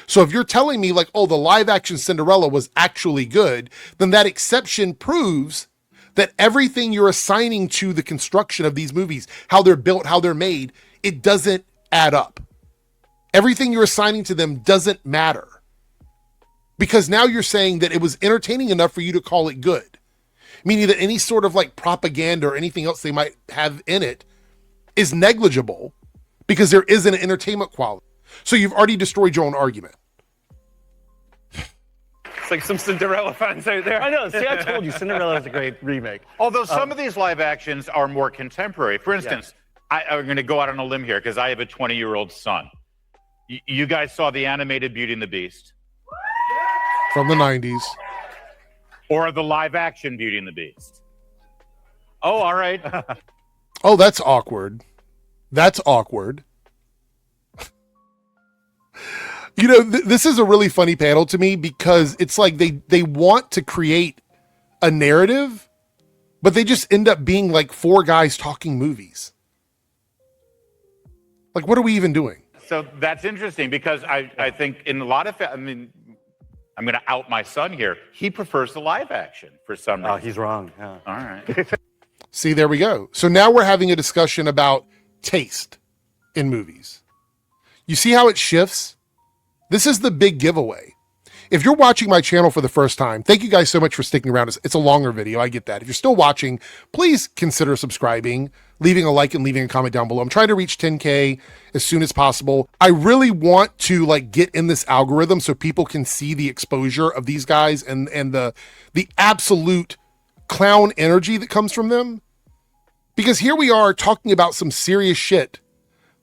So if you're telling me like, oh, the live action Cinderella was actually good, then that exception proves that everything you're assigning to the construction of these movies, how they're built, how they're made, it doesn't add up. Everything you're assigning to them doesn't matter. Because now you're saying that it was entertaining enough for you to call it good. Meaning that any sort of like propaganda or anything else they might have in it is negligible because there isn't an entertainment quality. So you've already destroyed your own argument. It's like some Cinderella fans out there. I know. See, I told you, Cinderella is a great remake. Although some of these live actions are more contemporary. For instance, I'm going to go out on a limb here because I have a 20-year-old son. You guys saw the animated Beauty and the Beast? From the 90s. Or the live action Beauty and the Beast? Oh, all right. Oh, that's awkward. That's awkward. You know, this is a really funny panel to me because it's like they want to create a narrative, but they just end up being like four guys talking movies. Like, what are we even doing? So that's interesting because I think in a lot of, I'm going to out my son here. He prefers the live action for some reason. Oh, he's wrong. Yeah. All right. See, there we go. So now we're having a discussion about taste in movies. You see how it shifts? This is the big giveaway. If you're watching my channel for the first time, thank you guys so much for sticking around. It's a longer video. I get that. If you're still watching, please consider subscribing, leaving a like and leaving a comment down below. I'm trying to reach 10K as soon as possible. I really want to like get in this algorithm so people can see the exposure of these guys and the absolute clown energy that comes from them. Because here we are talking about some serious shit.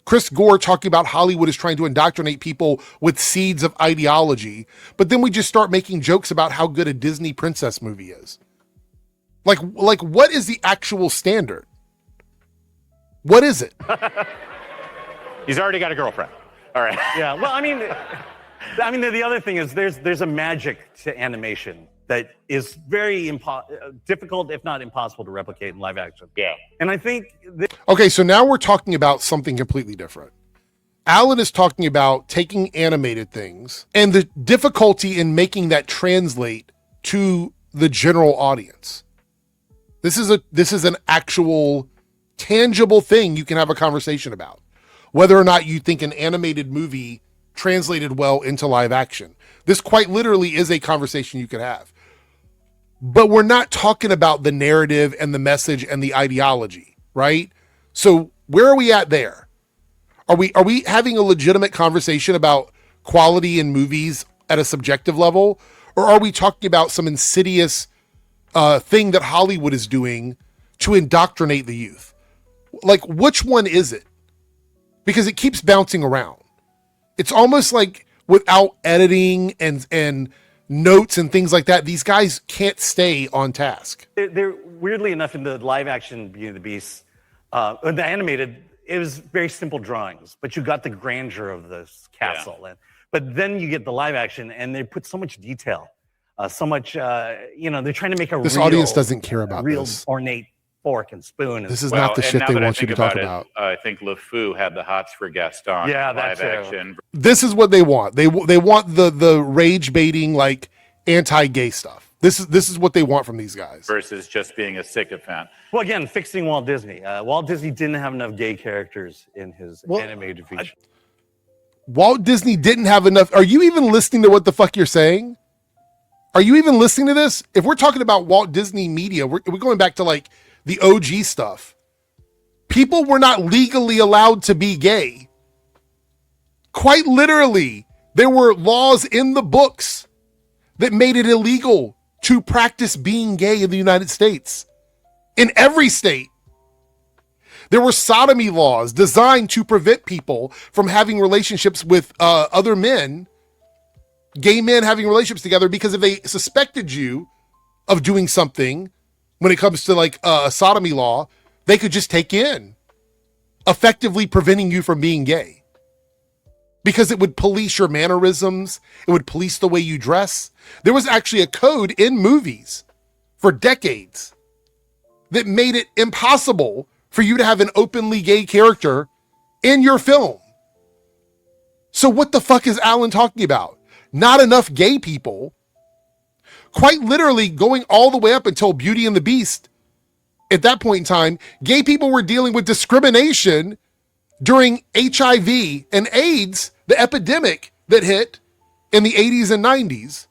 Chris Gore talking about Hollywood is trying to indoctrinate people with seeds of ideology, but then we just start making jokes about how good a Disney princess movie is. Like what is the actual standard? What is it? He's already got a girlfriend. All right. Yeah. Well, I mean, the other thing is there's a magic to animation that is very difficult, if not impossible, to replicate in live action. Yeah. And I think okay, so now we're talking about something completely different. Alan is talking about taking animated things and the difficulty in making that translate to the general audience. This is an actual tangible thing you can have a conversation about. Whether or not you think an animated movie translated well into live action. This quite literally is a conversation you could have. But we're not talking about the narrative and the message and the ideology, right? So where are we at there? Are we having a legitimate conversation about quality in movies at a subjective level? Or are we talking about some insidious thing that Hollywood is doing to indoctrinate the youth? Like, which one is it? Because it keeps bouncing around. It's almost like without editing and notes and things like that, these guys can't stay on task. they're weirdly enough in the live action Beauty and the Beast, the animated, it was very simple drawings, but you got the grandeur of this castle. Yeah. But then you get the live action and they put so much detail, so much, they're trying to make this audience doesn't care about real this. ornate fork and spoon. This is not the shit they want you to talk about. I think LeFou had the hots for Gaston. Yeah, live that's it. action. This is what they want. They want the rage baiting, like anti-gay stuff. This is what they want from these guys. Versus just being a sycophant. Well, again, fixing Walt Disney. Walt Disney didn't have enough gay characters in his animated feature. Walt Disney didn't have enough. Are you even listening to what the fuck you're saying? Are you even listening to this? If we're talking about Walt Disney media, we're going back to like the OG stuff. People were not legally allowed to be gay. Quite literally, there were laws in the books that made it illegal to practice being gay in the United States. In every state. There were sodomy laws designed to prevent people from having relationships with other men, gay men having relationships together, because if they suspected you of doing something when it comes to like a sodomy law, they could just take you in, effectively preventing you from being gay. Because it would police your mannerisms. It would police the way you dress. There was actually a code in movies for decades that made it impossible for you to have an openly gay character in your film. So what the fuck is Alan talking about? Not enough gay people. Quite literally going all the way up until Beauty and the Beast. At that point in time, gay people were dealing with discrimination during HIV and AIDS, the epidemic that hit in the 80s and 90s.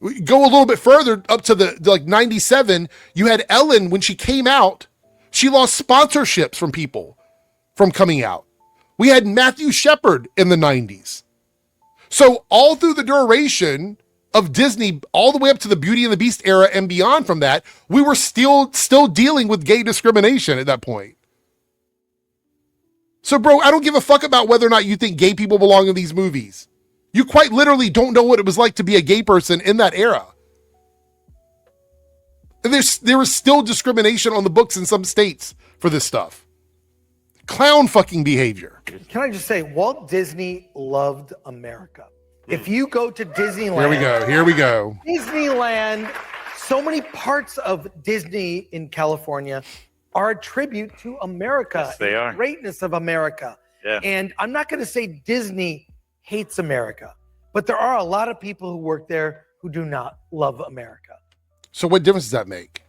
We go a little bit further up to the like 97. You had Ellen, when she came out, she lost sponsorships from people from coming out. We had Matthew Shepard in the 90s. So all through the duration of Disney, all the way up to the Beauty and the Beast era and beyond from that, we were still dealing with gay discrimination at that point. So bro, I don't give a fuck about whether or not you think gay people belong in these movies. You quite literally don't know what it was like to be a gay person in that era. And there was still discrimination on the books in some states for this stuff. Clown fucking behavior. Can I just say, Walt Disney loved America. If you go to Disneyland. Here we go. Disneyland, so many parts of Disney in California are a tribute to America. Yes, they are. The greatness of America. Yeah. And I'm not going to say Disney hates America, but there are a lot of people who work there who do not love America. So what difference does that make?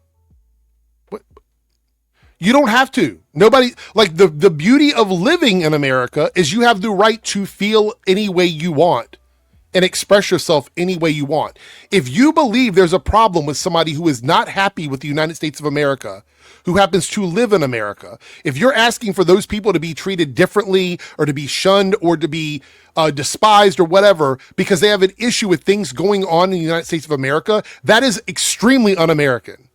What? You don't have to. Nobody, like the beauty of living in America is you have the right to feel any way you want and express yourself any way you want. If you believe there's a problem with somebody who is not happy with the United States of America, who happens to live in America, if you're asking for those people to be treated differently or to be shunned or to be despised or whatever because they have an issue with things going on in the United States of America, that is extremely un-American.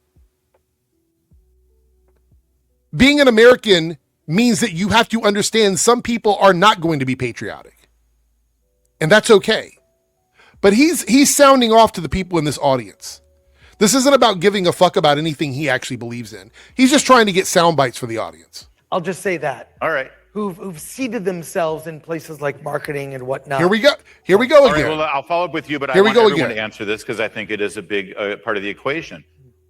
Being an American means that you have to understand some people are not going to be patriotic. And that's okay. But he's sounding off to the people in this audience. This isn't about giving a fuck about anything he actually believes in. He's just trying to get sound bites for the audience. I'll just say that. All right. Who've seated themselves in places like marketing and whatnot. Here we go All again. right, well, I'll follow up with you, but Here I we want go everyone again. to answer this because I think it is a big part of the equation.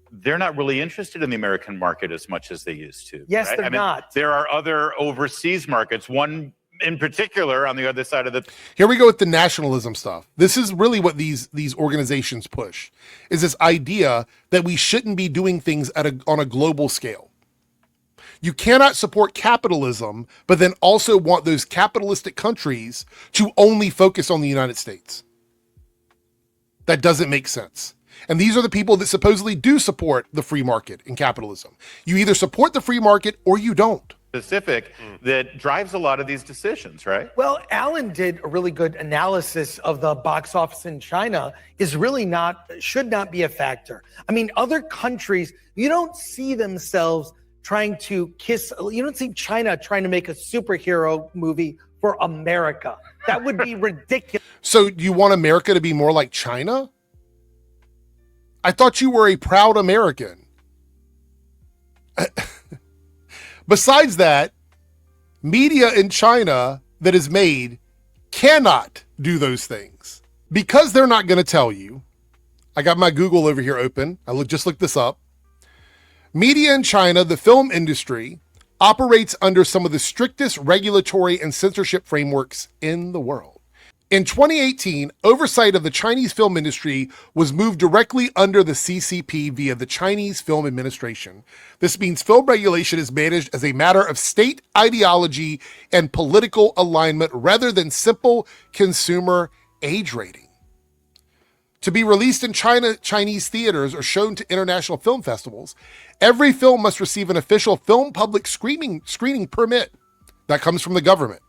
They're not really interested in the American market as much as they used to. Yes, right? they're not. There are other overseas markets, one in particular on the other side of the... Here we go with the nationalism stuff. This is really what these organizations push, is this idea that we shouldn't be doing things on a global scale. You cannot support capitalism, but then also want those capitalistic countries to only focus on the United States. That doesn't make sense. And these are the people that supposedly do support the free market and capitalism. You either support the free market or you don't. Specific that drives a lot of these decisions, right? Well, Alan did a really good analysis of the box office in China should not be a factor. I mean, other countries, you don't see themselves trying to you don't see China trying to make a superhero movie for America. That would be ridiculous. So do you want America to be more like China? I thought you were a proud American. Besides that, media in China that is made cannot do those things because they're not going to tell you. I got my Google over here open. Just looked this up. Media in China, the film industry, operates under some of the strictest regulatory and censorship frameworks in the world. In 2018, oversight of the Chinese film industry was moved directly under the CCP via the Chinese Film Administration. This means film regulation is managed as a matter of state ideology and political alignment rather than simple consumer age rating. To be released in Chinese theaters or shown to international film festivals, every film must receive an official film public screening permit that comes from the government.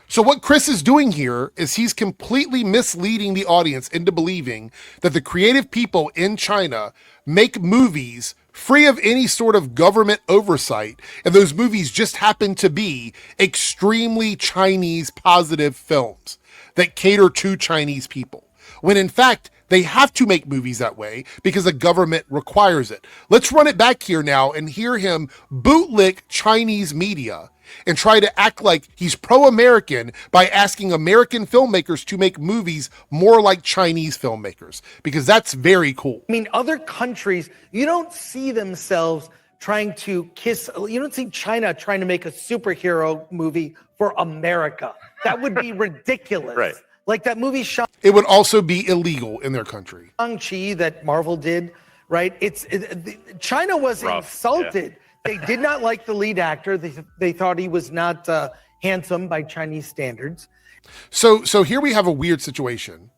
So what Chris is doing here is he's completely misleading the audience into believing that the creative people in China make movies free of any sort of government oversight, and those movies just happen to be extremely Chinese positive films that cater to Chinese people, when in fact they have to make movies that way because the government requires it. Let's run it back here now and hear him bootlick Chinese media and try to act like he's pro-American by asking American filmmakers to make movies more like Chinese filmmakers, because that's very cool. I mean, other countries, you don't see themselves trying to kiss, you don't see China trying to make a superhero movie for America. That would be ridiculous. Right. Like that movie It would also be illegal in their country. Shang-Chi that Marvel did, right? China was insulted. Yeah. They did not like the lead actor. They thought he was not handsome by Chinese standards. So here we have a weird situation.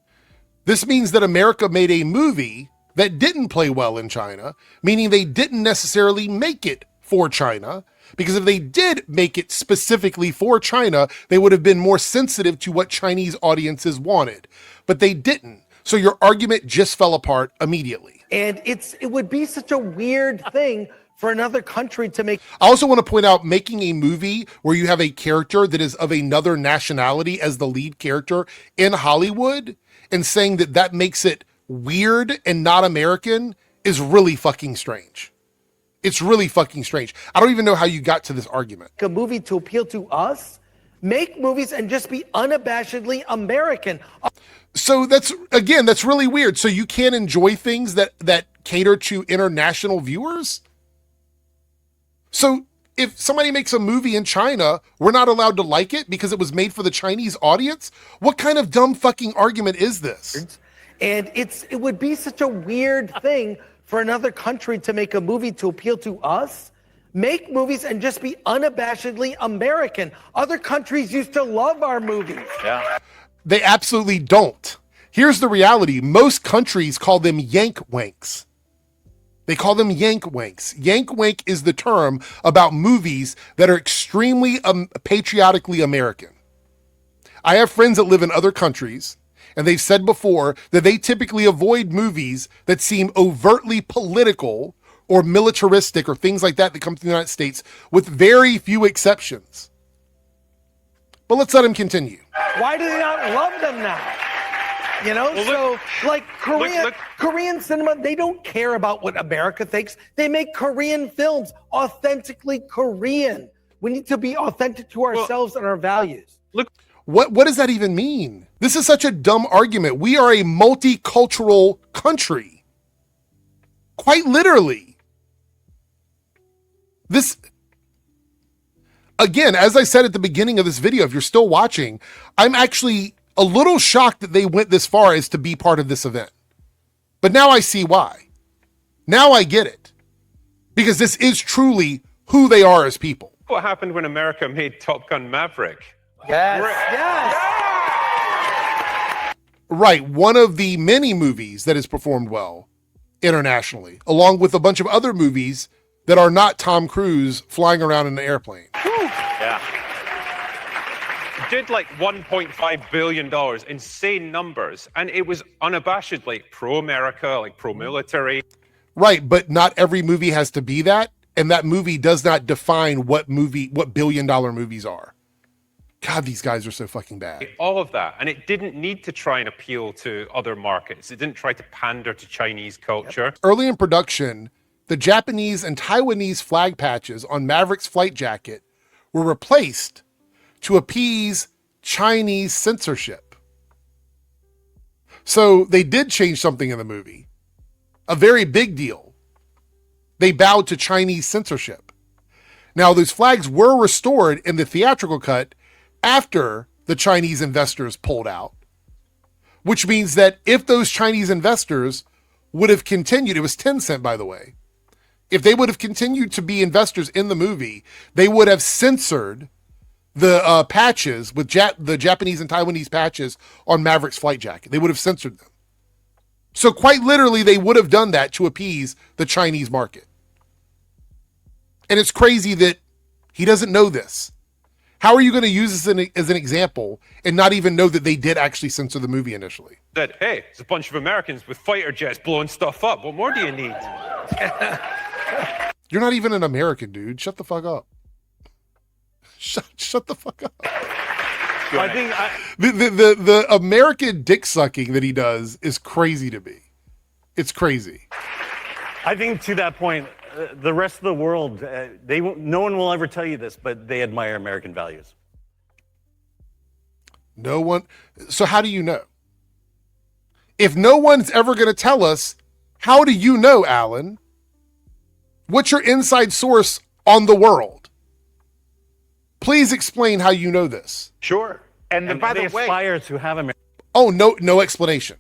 This means that America made a movie that didn't play well in China, meaning they didn't necessarily make it for China, because if they did make it specifically for China, they would have been more sensitive to what Chinese audiences wanted, but they didn't. So your argument just fell apart immediately. And it would be such a weird thing for another country to make. I also want to point out, making a movie where you have a character that is of another nationality as the lead character in Hollywood and saying that that makes it weird and not American is really fucking strange. It's really fucking strange. I don't even know how you got to this argument. A movie to appeal to us, make movies and just be unabashedly American. So that's really weird. So you can't enjoy things that cater to international viewers? So if somebody makes a movie in China, we're not allowed to like it because it was made for the Chinese audience? What kind of dumb fucking argument is this? And it would be such a weird thing for another country to make a movie to appeal to us, make movies and just be unabashedly American. Other countries used to love our movies. Yeah. They absolutely don't. Here's the reality. Most countries call them yank wanks. They call them yank wanks. Yank wank is the term about movies that are extremely patriotically American. I have friends that live in other countries, and they've said before that they typically avoid movies that seem overtly political or militaristic or things like that come to the United States, with very few exceptions. But let's let him continue. Why do they not love them now? You know, well, like Korean cinema, they don't care about what America thinks. They make Korean films authentically Korean. We need to be authentic to ourselves and our values. What does that even mean? This is such a dumb argument. We are a multicultural country. Quite literally. This, again, as I said at the beginning of this video, if you're still watching, I'm actually a little shocked that they went this far as to be part of this event. But now I see why. Now I get it. Because this is truly who they are as people. What happened when America made Top Gun Maverick? Yes, yes. Right, one of the many movies that has performed well internationally, along with a bunch of other movies that are not Tom Cruise flying around in an airplane. Yeah. Did like $1.5 billion, insane numbers, and it was unabashedly pro-America, like pro-military. Right, but not every movie has to be that, and that movie does not define what billion-dollar movies are. God, these guys are so fucking bad. All of that, and it didn't need to try and appeal to other markets. It didn't try to pander to Chinese culture. Early in production, the Japanese and Taiwanese flag patches on Maverick's flight jacket were replaced to appease Chinese censorship. So they did change something in the movie. A very big deal. They bowed to Chinese censorship. Now, those flags were restored in the theatrical cut after the Chinese investors pulled out, which means that if those Chinese investors would have continued, it was Tencent, by the way, if they would have continued to be investors in the movie, they would have censored the patches with the Japanese and Taiwanese patches on Maverick's flight jacket. They would have censored them. So quite literally, they would have done that to appease the Chinese market. And it's crazy that he doesn't know this. How are you going to use this as an example and not even know that they did actually censor the movie initially? Said, hey, it's a bunch of Americans with fighter jets blowing stuff up. What more do you need? You're not even an American, dude. Shut the fuck up. Shut the fuck up. I think The American dick sucking that he does is crazy to me. It's crazy. I think to that point, the rest of the world, no one will ever tell you this, but they admire American values. No one. So how do you know? If no one's ever going to tell us, how do you know, Alan? What's your inside source on the world? Please explain how you know this. Sure. And by the way, aspire to have American. Oh, no explanation.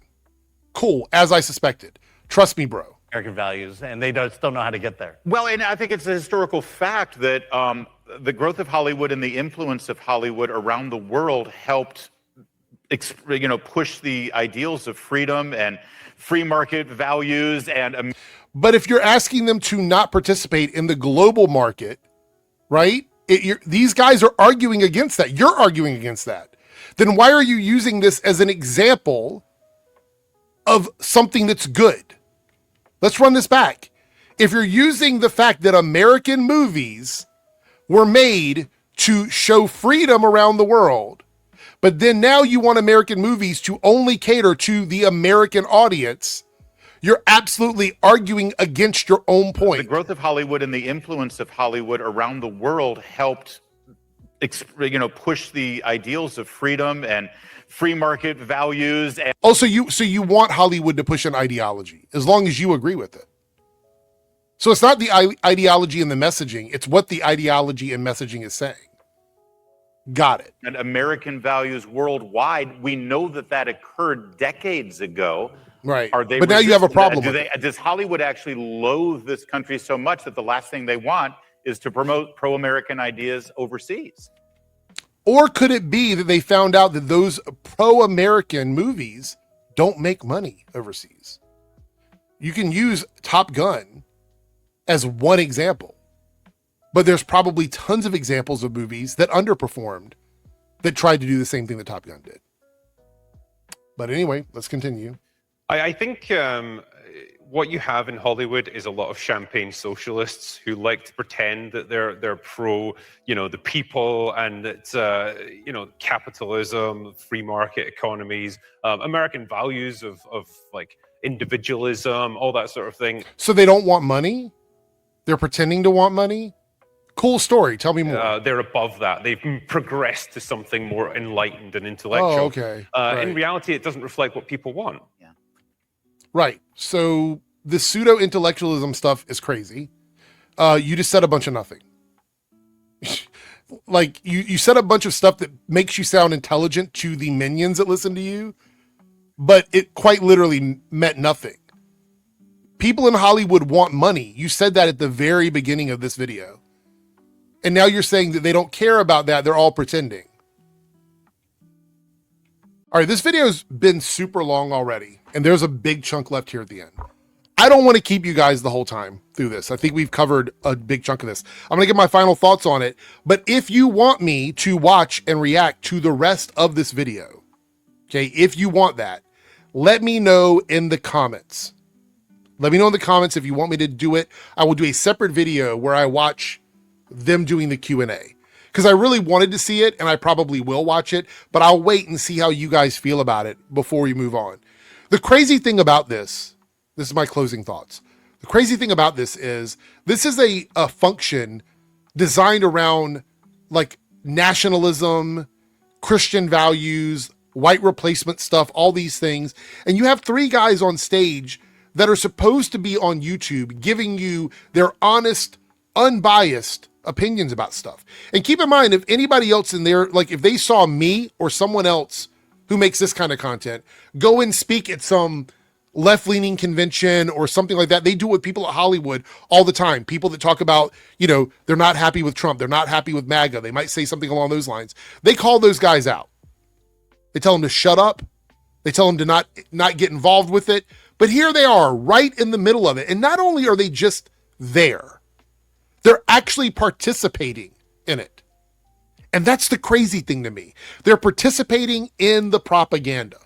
Cool, as I suspected. Trust me, bro. American values, and they still don't know how to get there. Well, and I think it's a historical fact that the growth of Hollywood and the influence of Hollywood around the world helped, push the ideals of freedom and free market values. And but if you're asking them to not participate in the global market, right? These guys are arguing against that. You're arguing against that. Then why are you using this as an example of something that's good? Let's run this back. If you're using the fact that American movies were made to show freedom around the world, but then now you want American movies to only cater to the American audience, you're absolutely arguing against your own point. The growth of Hollywood and the influence of Hollywood around the world helped, push the ideals of freedom and free market values. And so you want Hollywood to push an ideology as long as you agree with it. So it's not the ideology and the messaging, it's what the ideology and messaging is saying. Got it. And American values worldwide, we know that occurred decades ago. Right. Are they but now you have a problem with it. Does Hollywood actually loathe this country so much that the last thing they want is to promote pro-American ideas overseas? Or could it be that they found out that those pro-American movies don't make money overseas? You can use Top Gun as one example, but there's probably tons of examples of movies that underperformed that tried to do the same thing that Top Gun did. But anyway, let's continue. I think what you have in Hollywood is a lot of champagne socialists who like to pretend that they're pro, the people, and it's capitalism, free market economies, American values of like individualism, all that sort of thing. So they don't want money? They're pretending to want money? Cool story. Tell me more. They're above that. They've progressed to something more enlightened and intellectual. Oh, okay. Right. In reality, it doesn't reflect what people want. Yeah. Right. So the pseudo-intellectualism stuff is crazy. You just said a bunch of nothing. Like, you said a bunch of stuff that makes you sound intelligent to the minions that listen to you, but it quite literally meant nothing. People in Hollywood want money. You said that at the very beginning of this video. And now you're saying that they don't care about that. They're all pretending. All right, this video's been super long already, and there's a big chunk left here at the end. I don't want to keep you guys the whole time through this. I think we've covered a big chunk of this. I'm going to get my final thoughts on it. But if you want me to watch and react to the rest of this video, okay, if you want that, let me know in the comments. Let me know in the comments if you want me to do it. I will do a separate video where I watch them doing the Q&A. Because I really wanted to see it, and I probably will watch it, but I'll wait and see how you guys feel about it before we move on. The crazy thing about this is my closing thoughts. The crazy thing about this is a function designed around like nationalism, Christian values, white replacement stuff, all these things. And you have three guys on stage that are supposed to be on YouTube giving you their honest, unbiased opinions about stuff. And keep in mind, if anybody else in there, like if they saw me or someone else who makes this kind of content go and speak at some left-leaning convention or something like that, they do it with people at Hollywood all the time. People that talk about, they're not happy with Trump. They're not happy with MAGA. They might say something along those lines. They call those guys out. They tell them to shut up. They tell them to not get involved with it. But here they are right in the middle of it. And not only are they just there, they're actually participating in it. And that's the crazy thing to me. They're participating in the propaganda.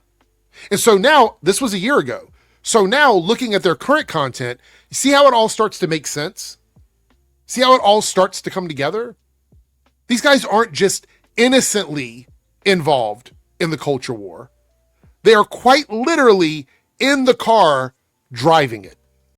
And so now, this was a year ago. So now, looking at their current content, you see how it all starts to make sense? See how it all starts to come together? These guys aren't just innocently involved in the culture war. They are quite literally in the car driving it.